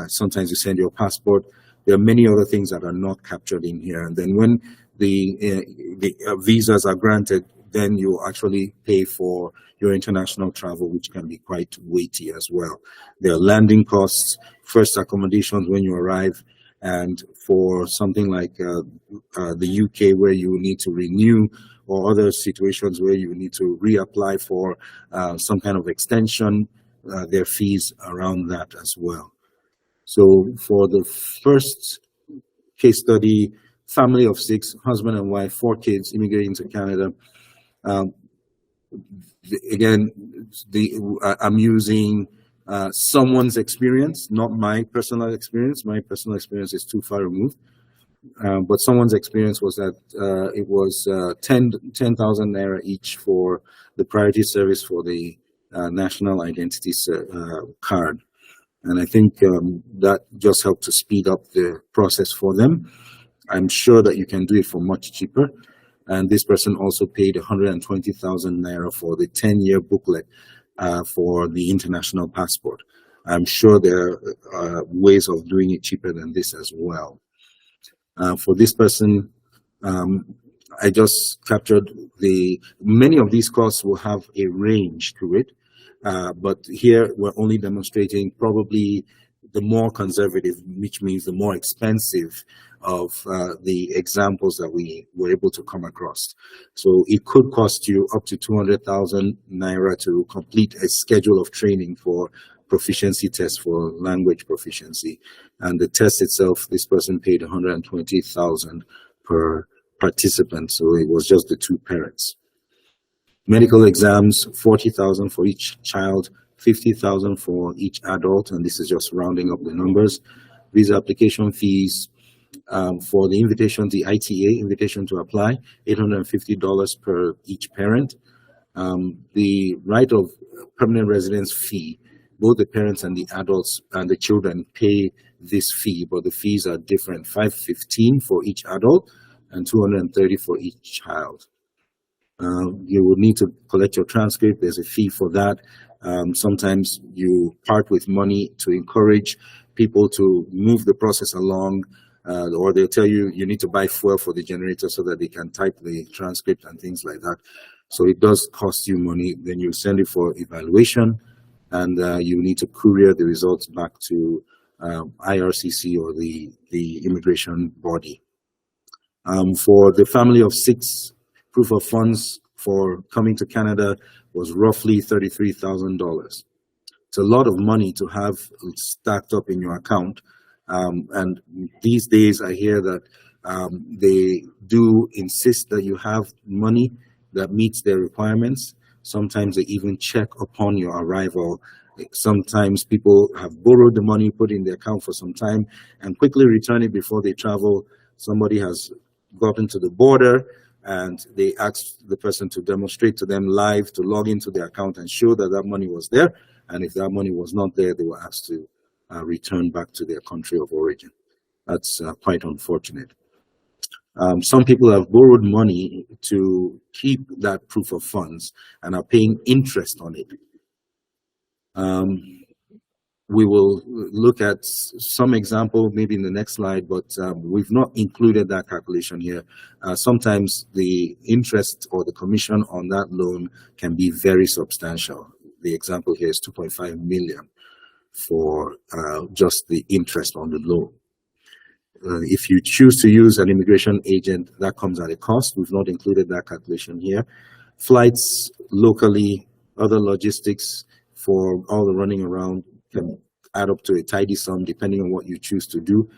Sometimes you send your passport. There are many other things that are not captured in here. And then when the visas are granted, then you actually pay for your international travel, which can be quite weighty as well. There are landing costs, first accommodations when you arrive, and for something like the UK, where you need to renew, or other situations where you need to reapply for some kind of extension, there are fees around that as well. So for the first case study, family of 6, husband and wife, 4 kids immigrating to Canada. Again, I'm using someone's experience, not my personal experience. My personal experience is too far removed. But someone's experience was that it was 10,000 naira each for the priority service for the national identity card. And I think that just helped to speed up the process for them. I'm sure that you can do it for much cheaper. And this person also paid 120,000 naira for the 10-year booklet for the international passport. I'm sure there are ways of doing it cheaper than this as well. For this person, I just captured many of these costs will have a range to it. But here we're only demonstrating probably the more conservative, which means the more expensive of the examples that we were able to come across. So it could cost you up to 200,000 naira to complete a schedule of training for proficiency tests for language proficiency. And the test itself, this person paid 120,000 per participant. So it was just the 2 parents. Medical exams, 40,000 for each child, 50,000 for each adult, and this is just rounding up the numbers. Visa application fees for the invitation, the ITA, invitation to apply, $850 per each parent. The right of permanent residence fee, both the parents and the adults and the children pay this fee, but the fees are different, $515 for each adult and $230 for each child. You will need to collect your transcript. There's a fee for that. Sometimes you part with money to encourage people to move the process along, or they'll tell you you need to buy fuel for the generator so that they can type the transcript and things like that. So it does cost you money. Then you send it for evaluation, and you need to courier the results back to IRCC or the immigration body. For the family of 6, proof of funds for coming to Canada was roughly $33,000. It's a lot of money to have stacked up in your account. And these days I hear that they do insist that you have money that meets their requirements. Sometimes they even check upon your arrival. Sometimes people have borrowed the money, put in the account for some time, and quickly return it before they travel. Somebody has gotten to the border, and they asked the person to demonstrate to them live, to log into their account and show that that money was there. And if that money was not there, they were asked to return back to their country of origin. That's quite unfortunate. Some people have borrowed money to keep that proof of funds and are paying interest on it. We will look at some example maybe in the next slide, but we've not included that calculation here. Sometimes the interest or the commission on that loan can be very substantial. The example here is 2.5 million for just the interest on the loan. If you choose to use an immigration agent, that comes at a cost. We've not included that calculation here. Flights locally, other logistics for all the running around can add up to a tidy sum depending on what you choose to do.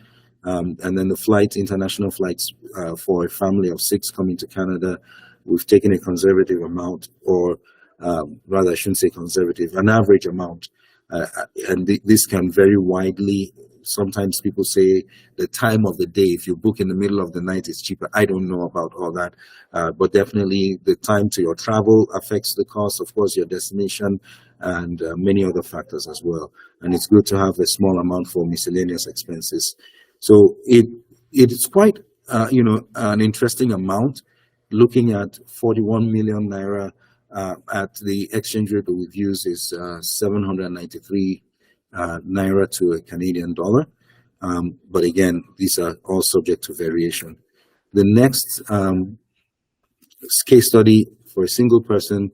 And then the flights, international flights for a family of 6 coming to Canada, we've taken a conservative amount, or rather I shouldn't say conservative, an average amount. And this can vary widely. sometimes people say the time of the day, if you book in the middle of the night, it's cheaper. I don't know about all that, but definitely the time to your travel affects the cost, of course, your destination, and many other factors as well. And it's good to have a small amount for miscellaneous expenses. So it is quite an interesting amount. Looking at 41 million naira at the exchange rate that we've used is 793 naira to a Canadian dollar. But again, these are all subject to variation. The next case study for a single person,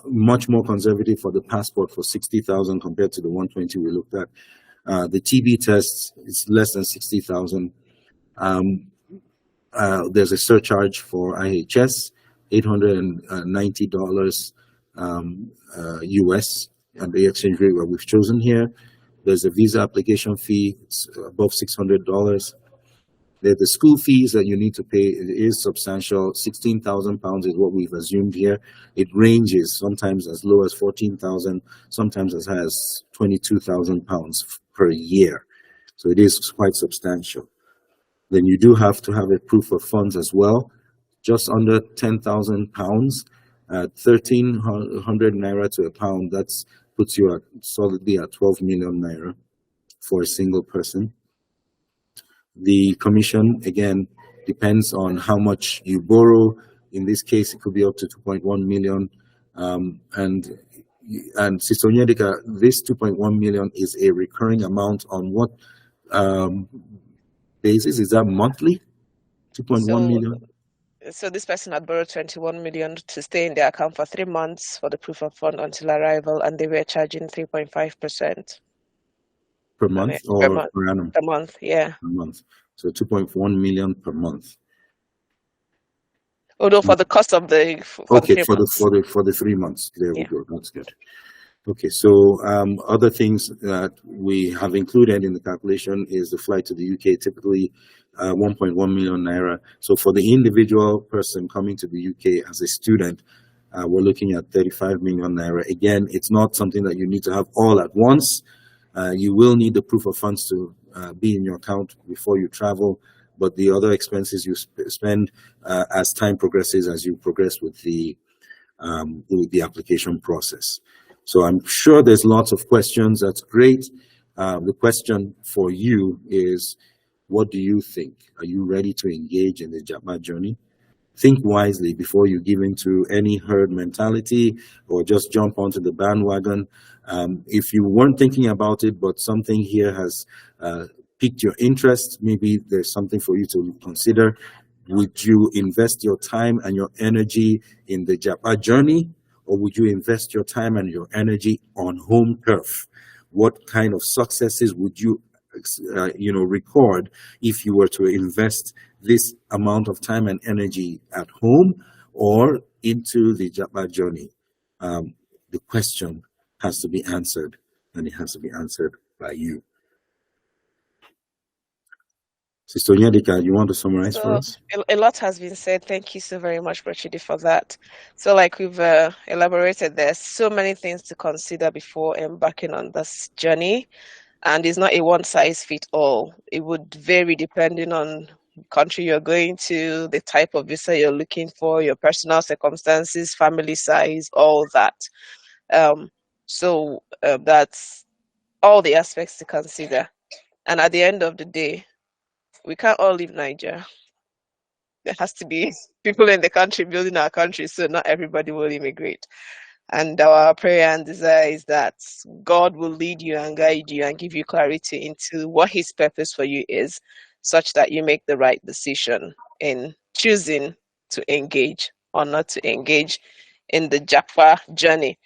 much more conservative for the passport for 60,000 compared to the 120 we looked at. The TB test is less than 60,000. There's a surcharge for IHS, $890 US at the exchange rate that we've chosen here. There's a visa application fee, it's above $600. The school fees that you need to pay is substantial. £16,000 is what we've assumed here. It ranges sometimes as low as 14,000, sometimes as high as £22,000 per year. So it is quite substantial. Then you do have to have a proof of funds as well, just under £10,000 at 1,300 naira to a pound. That puts you solidly at 12 million naira for a single person. The commission, again, depends on how much you borrow. In this case, it could be up to 2.1 million. And Sister Onyedika, this 2.1 million is a recurring amount on what basis? Is that monthly? 2.1 million? So this person had borrowed 21 million to stay in their account for 3 months for the proof of fund until arrival, and they were charging 3.5%. Per month or per annum? Per month, yeah. Per month. So 2.1 million per month. Although for the cost of the for the 3 months. There yeah. we go. That's good. Okay, so other things that we have included in the calculation is the flight to the UK, typically 1.1 million naira. So for the individual person coming to the UK as a student, we're looking at 35 million naira. Again, it's not something that you need to have all at once. You will need the proof of funds to be in your account before you travel, but the other expenses you spend as time progresses, as you progress with the application process. So I'm sure there's lots of questions. That's great. The question for you is, what do you think? Are you ready to engage in the JAPA journey? Think wisely before you give into any herd mentality or just jump onto the bandwagon. If you weren't thinking about it, but something here has piqued your interest, maybe there's something for you to consider. Would you invest your time and your energy in the JAPA journey, or would you invest your time and your energy on home turf? What kind of successes would you record if you were to invest this amount of time and energy at home or into the JAPA journey? The question has to be answered, and it has to be answered by you. Sister Onyedika, you want to summarize for us? A lot has been said. Thank you so very much, Chidi, for that. So like we've elaborated, there's so many things to consider before embarking on this journey. And it's not a one-size-fits-all. It would vary depending on the country you're going to, the type of visa you're looking for, your personal circumstances, family size, all that. So that's all the aspects to consider. And at the end of the day, we can't all leave Nigeria. There has to be people in the country building our country, so not everybody will immigrate. And our prayer and desire is that God will lead you and guide you and give you clarity into what His purpose for you is, such that you make the right decision in choosing to engage or not to engage in the JAPA journey.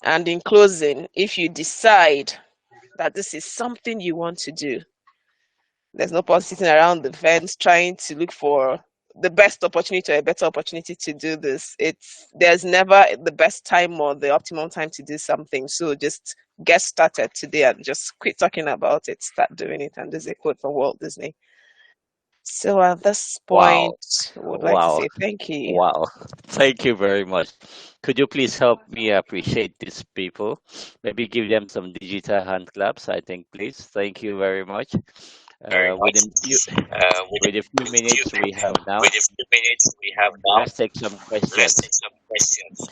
And in closing, if you decide that this is something you want to do, there's no point sitting around the fence trying to look for the best opportunity or a better opportunity to do this. There's never the best time or the optimum time to do something. So just get started today and just quit talking about it, start doing it. And there's a quote from Walt Disney. So at this Wow. point, I would like to Wow. say thank you. Wow. Thank you very much. Could you please help me appreciate these people? Maybe give them some digital hand claps, I think, please. Thank you very much. Very much. Within few With with the few few minutes we have with now, the few minutes we have now, let's take some let's questions. take some questions.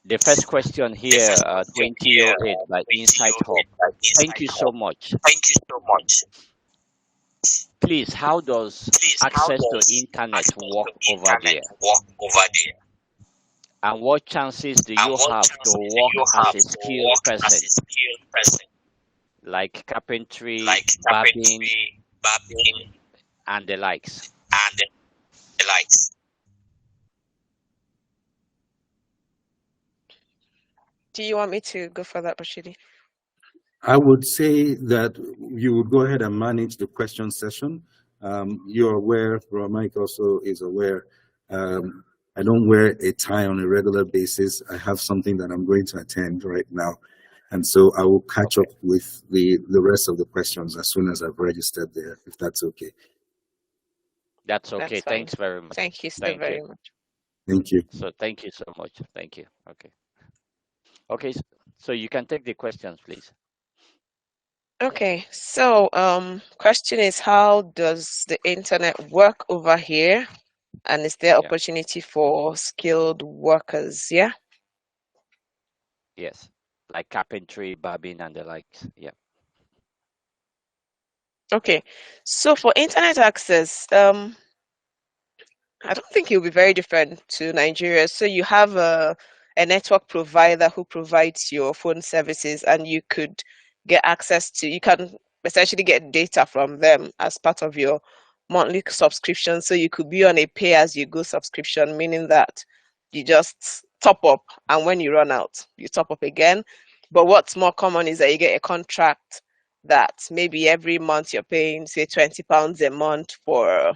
The first question The here, first question here, 2008 by Insight Hub. 2008 by Thank Inside you so Hub. much. Thank you so much. Please, how does Please, how access to does internet access work to over internet there? work over there? And what chances do And you what have to chances do work you as have a to skilled work as person, a skilled person, like carpentry, like barbing, carpentry, barbing, and the likes? and the likes? Do you want me to go for that, Bashidi? I would say that you would go ahead and manage the question session. You're aware, Mike also is aware. I don't wear a tie on a regular basis. I have something that I'm going to attend right now. And so I will catch up with the rest of the questions as soon as I've registered there, if that's okay. That's okay. That's fine. Thanks very much. Thank you so Thank you. very much. Thank you. So thank you so much. Thank you. Okay. Okay. So you can take the questions, please. Okay, so question is, how does the internet work over here? And is there Yeah. opportunity for skilled workers? Yeah. Yes. Like carpentry, barbing, and the likes. Yeah. Okay, so for internet access, I don't think it will be very different to Nigeria. So you have a network provider who provides your phone services, and you could get access to, you can essentially get data from them as part of your monthly subscription. So you could be on a pay-as-you-go subscription, meaning that you just top up, and when you run out, you top up again. But what's more common is that you get a contract that maybe every month you're paying, say, £20 a month for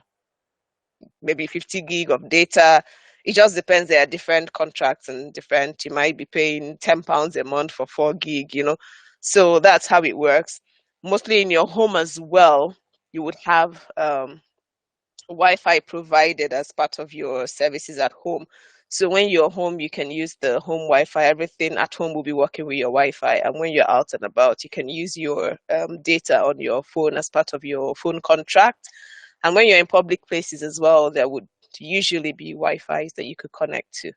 maybe 50 gig of data. It just depends. There are different contracts and different, you might be paying £10 a month for 4 gig, So that's how it works. Mostly in your home as well, you would have Wi-Fi provided as part of your services at home. So when you're home, you can use the home Wi-Fi. Everything at home will be working with your Wi-Fi. And when you're out and about, you can use your data on your phone as part of your phone contract. And when you're in public places as well, there would usually be Wi-Fi's that you could connect to.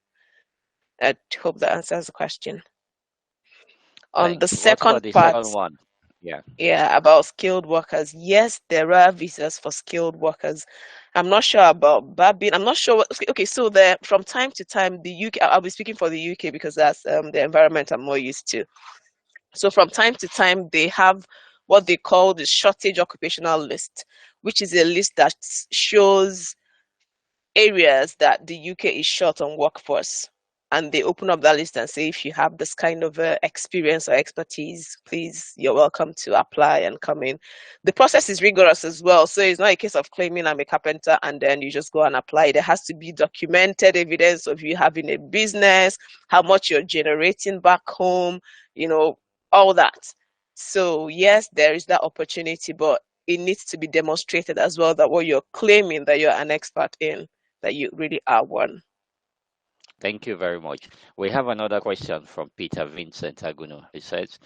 I hope that answers the question. On Thank the you. What second about the part, second one? Yeah. yeah, about skilled workers. Yes, there are visas for skilled workers. I'm not sure about Babin. I'm not sure what. Okay, so there from time to time, the UK. I'll be speaking for the UK because that's the environment I'm more used to. So from time to time, they have what they call the shortage occupational list, which is a list that shows areas that the UK is short on workforce. And they open up that list and say, if you have this kind of experience or expertise, please, you're welcome to apply and come in. The process is rigorous as well. So it's not a case of claiming I'm a carpenter and then you just go and apply. There has to be documented evidence of you having a business, how much you're generating back home, all that. So yes, there is that opportunity, but it needs to be demonstrated as well that what you're claiming that you're an expert in, that you really are one. Thank you very much. We have another question from Peter Vincent Aguno. He says,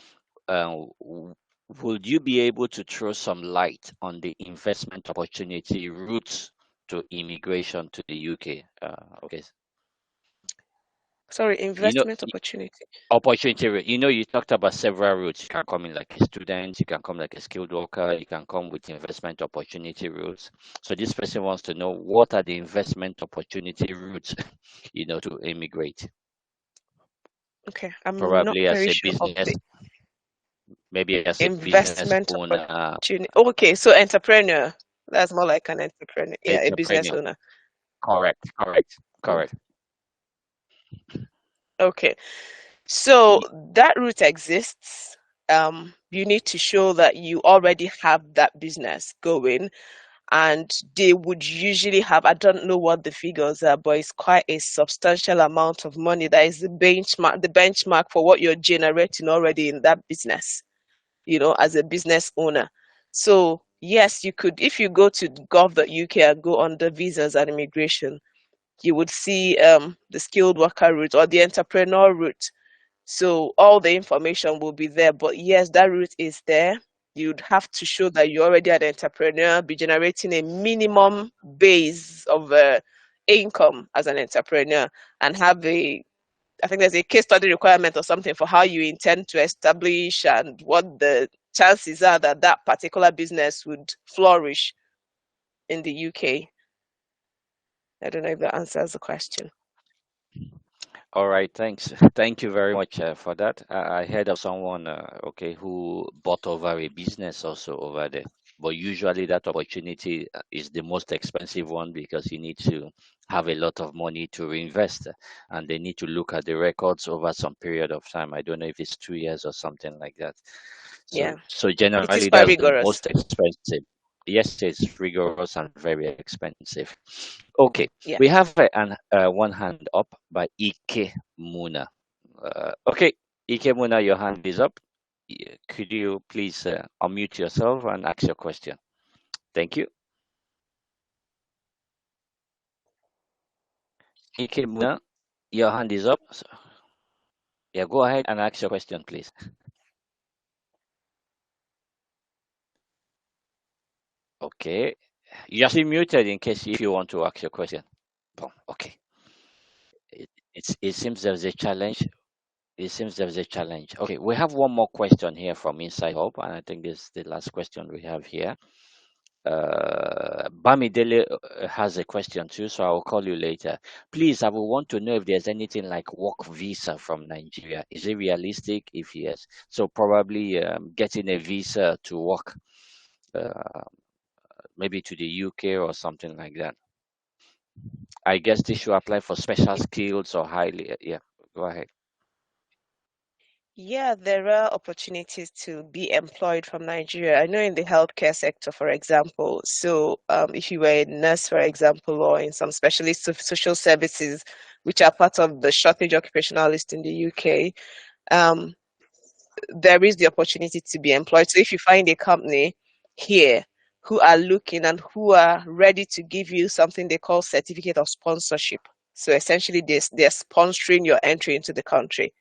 would you be able to throw some light on the investment opportunity routes to immigration to the UK? Okay. Sorry, You know, investment opportunity. opportunity route. You talked about several routes. You can come in like a student, you can come like a skilled worker, you can come with investment opportunity routes. So this person wants to know, what are the investment opportunity routes, to immigrate? Okay, I'm not Probably as very a sure of business, the maybe as a business investment owner, opportunity. Okay, so entrepreneur. That's more like an entrepreneur. Yeah, a business entrepreneur. owner. Correct, correct, Mm, correct. okay, so Y- that route exists. You need to show that you already have that business going, and they would usually have, I don't know what the figures are, but it's quite a substantial amount of money that is the benchmark for what you're generating already in that business, as a business owner. So yes, you could, if you go to gov.uk and go under visas and immigration, you would see the skilled worker route or the entrepreneur route. So all the information will be there. But yes, that route is there. You'd have to show that you're already an entrepreneur, be generating a minimum base of income as an entrepreneur, and have I think there's a case study requirement or something for how you intend to establish and what the chances are that that particular business would flourish in the UK. I don't know if that answers the question. All right, thanks. Thank you very much for that. I heard of someone, okay, who bought over a business also over there. But usually that opportunity is the most expensive one because you need to have a lot of money to reinvest, and they need to look at the records over some period of time. I don't know if it's 2 years or something like that. Yeah, So it is generally quite that's the rigorous. most expensive. Yes, it's rigorous and very expensive. Okay, Yeah. we have one hand up by Ike Muna. Okay, Ike Muna, your hand is up. Could you please unmute yourself and ask your question? Thank you. Ike Muna, your hand is up. So, yeah, go ahead and ask your question, please. Okay, you're still muted in case if you want to ask your question. Boom. Okay. It seems there's a challenge. It seems there's a challenge. Okay, we have one more question here from Inside Hope, and I think this is the last question we have here. Bamidele has a question too, so I will call you later. Please, I will want to know if there's anything like work visa from Nigeria. Is it realistic? If yes, so probably getting a visa to work, maybe to the UK or something like that. I guess this should apply for special skills or highly. Yeah, go ahead. Yeah, there are opportunities to be employed from Nigeria. I know in the healthcare sector, for example. So, if you were a nurse, for example, or in some specialist of social services, which are part of the shortage occupational list in the UK, um, there is the opportunity to be employed. So, if you find a company here who are looking and who are ready to give you something they call certificate of sponsorship. So, essentially, they're sponsoring your entry into the country.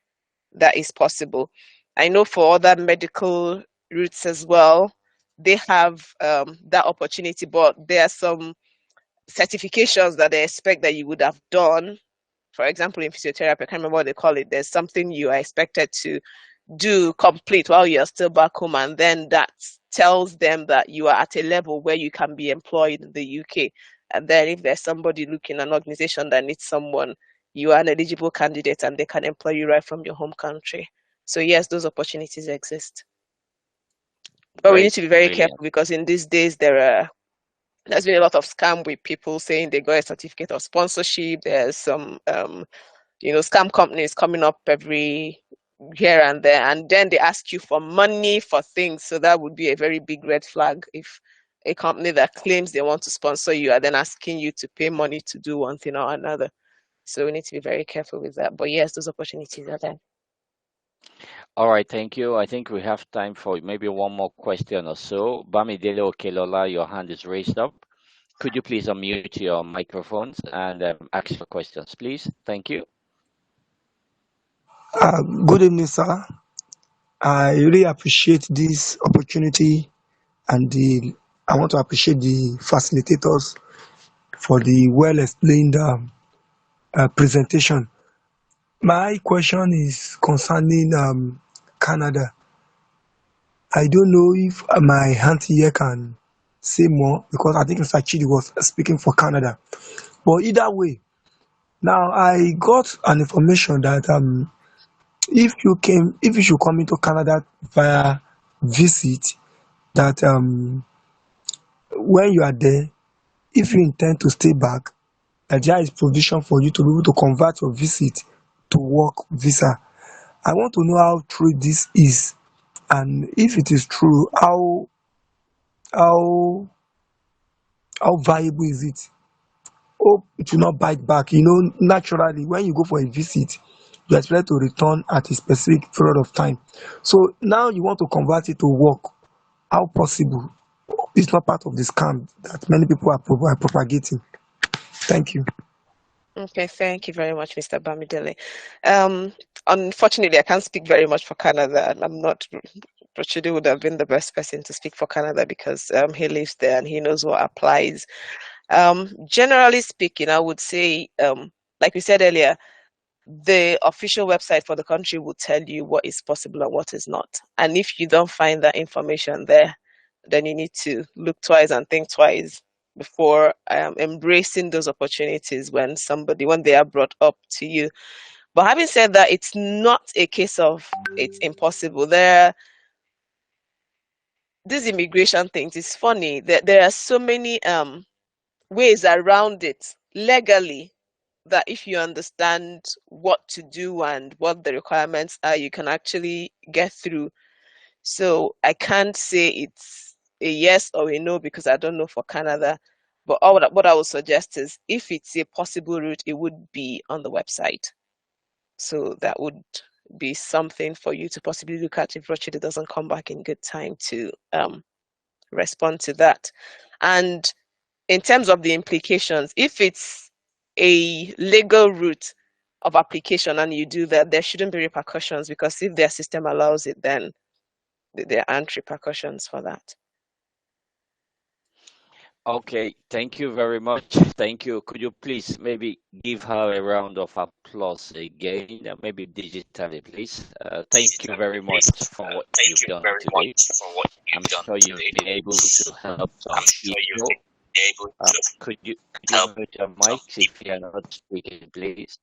That is possible. I know for other medical routes as well, they have that opportunity, but there are some certifications that they expect that you would have done. For example, in physiotherapy, I can't remember what they call it. There's something you are expected to do complete while you're still back home, and then that tells them that you are at a level where you can be employed in the UK. And then if there's somebody looking, an organization that needs someone, you are an eligible candidate and they can employ you right from your home country. So yes, those opportunities exist. But we need Great, to be very brilliant. careful because in these days there's been a lot of scam with people saying they got a certificate of sponsorship. There's some scam companies coming up every here and there, and then they ask you for money for things. So that would be a very big red flag if a company that claims they want to sponsor you are then asking you to pay money to do one thing or another. So we need to be very careful with that. But yes, those opportunities are there. All right, thank you. I think we have time for maybe one more question or so. Bamidele Okelola, your hand is raised up. Could you please unmute your microphones and ask your questions, please? Thank you. Good evening, sir. I really appreciate this opportunity and I want to appreciate the facilitators for the well explained presentation. My question is concerning Canada. I don't know if my auntie here can say more because I think Mr. Chidi was speaking for Canada. But either way, now I got an information that if you should come into Canada via visit, that when you are there, if you intend to stay back, that there is provision for you to be able to convert your visit to work visa. I want to know how true this is, and if it is true, how how viable is it? Hope it will not bite back. Naturally, when you go for a visit, you expect to return at a specific period of time. So now you want to convert it to work. How possible? it's not part of the scam that many people are propagating. Thank you. Okay, thank you very much, Mr. Bamidele. Unfortunately, I can't speak very much for Canada, and I'm not. Chidi would have been the best person to speak for Canada because he lives there and he knows what applies. Generally speaking, I would say, like we said earlier, the official website for the country will tell you what is possible and what is not. And if you don't find that information there, then you need to look twice and think twice before embracing those opportunities when they are brought up to you. But having said that, it's not a case of it's impossible. These immigration things, it's funny that there are so many ways around it legally that if you understand what to do and what the requirements are, you can actually get through. So I can't say it's a yes or a no because I don't know for Canada. But what I would suggest is if it's a possible route, it would be on the website. So that would be something for you to possibly look at if Rochida doesn't come back in good time to respond to that. And in terms of the implications, if it's a legal route of application and you do that, there shouldn't be repercussions because if their system allows it, then there aren't repercussions for that. Okay, thank you very much. Thank you. Could you please maybe give her a round of applause again, maybe digitally, please? Thank you very much for what Thank you've you done very today. much for what I'm you've done sure you've today. been able to help some I'm sure you've people. been able to Could you help mute your some mics if you are not speaking, please?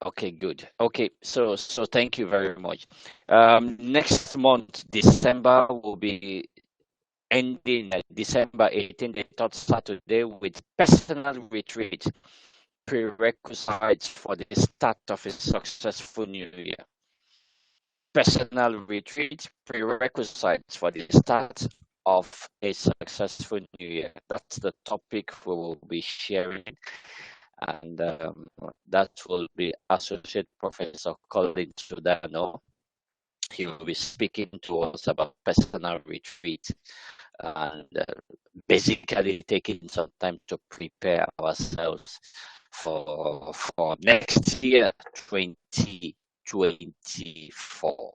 Okay, good. Okay, so thank you very much. Next month, December will be ending December 18th, the third Saturday, with personal retreat prerequisites for the start of a successful new year. Personal retreat prerequisites for the start of a successful new year. That's the topic we will be sharing, and that will be Associate Professor Colin Sudano. He will be speaking to us about personal retreat and basically taking some time to prepare ourselves for next year, 2024.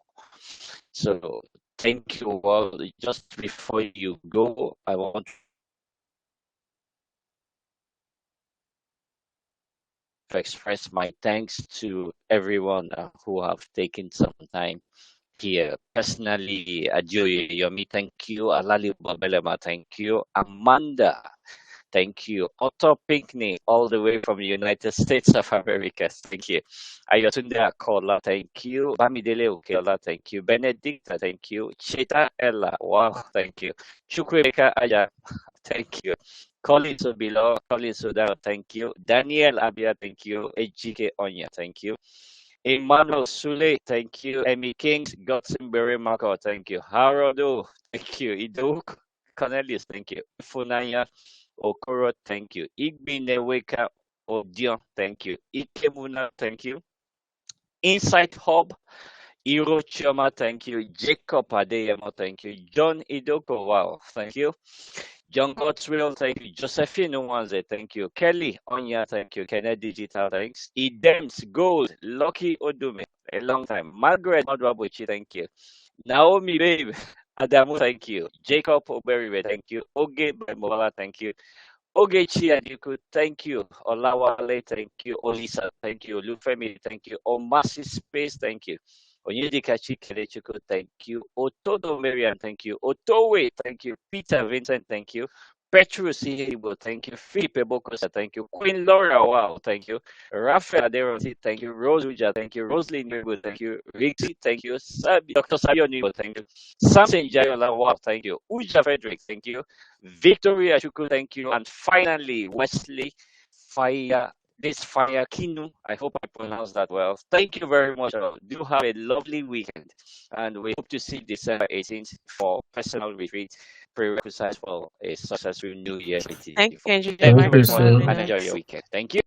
So thank you all. Just before you go, I want to express my thanks to everyone who have taken some time here. Personally, Ajoy Yomi, thank you. Alali Babelema, thank you. Amanda, thank you. Otto Pinkney, all the way from the United States of America. Thank you. Ayotunde Akola, thank you. Bamidele Ukeola, thank you. Benedicta, thank you. Cheta Ella, wow, thank you. Chukwemeka Aya, thank you. Colin Sobilo, Colin Sudaro, thank you. Daniel Abia, thank you. Ejike Onya, thank you. Emmanuel Sule, thank you. Emmy Kings, Gotsenberry Marco, thank you. Harold, thank you. Idok Cornelius, thank you. Funaya Okoro, thank you. Igbineweka Odion, thank you. Ikemuna, thank you. Insight Hub, Iro Choma, thank you. Jacob Adeyemo, thank you. John Idoko, wow, thank you. John Godswill, thank you. Josephine Nwanze, thank you. Kelly Onya, thank you. Kennedy Digital, thanks. Edems Gold, Lucky Odume, a long time. Margaret Odwabuchi, thank you. Naomi Babe, Adamu, thank you. Jacob Oberiwe, thank you. Oge Bemola, thank you. Ogechi Adiku, thank you. Olawale, thank you. Olisa, thank you. Lufemi, thank you. Omasi Space, thank you. Onyedikachi Kelechuku, thank you. Otodo Marian, thank you. Otowe, thank you. Peter Vincent, thank you. Petrus Ihebo, thank you. Philip Ebokosa, thank you. Queen Laura, wow, thank you. Raphael Aderoti, thank you. Rose Uja, thank you. Rosalie Nibo, thank you. Rixi, thank you. Dr. Sabio Nibo, thank you. Samson Jayola, wow, thank you. Uja Frederick, thank you. Victoria Chuku, thank you. And finally, Wesley Fire. This Fire Kinu, I hope I pronounced that well. Thank you very much. Do have a lovely weekend, and we hope to see December 18th for personal retreat prerequisites for a successful New Year Thank 2024. you. Enjoy Thank my you very Thank you, much, personal sir. and enjoy minutes. your weekend. Thank you.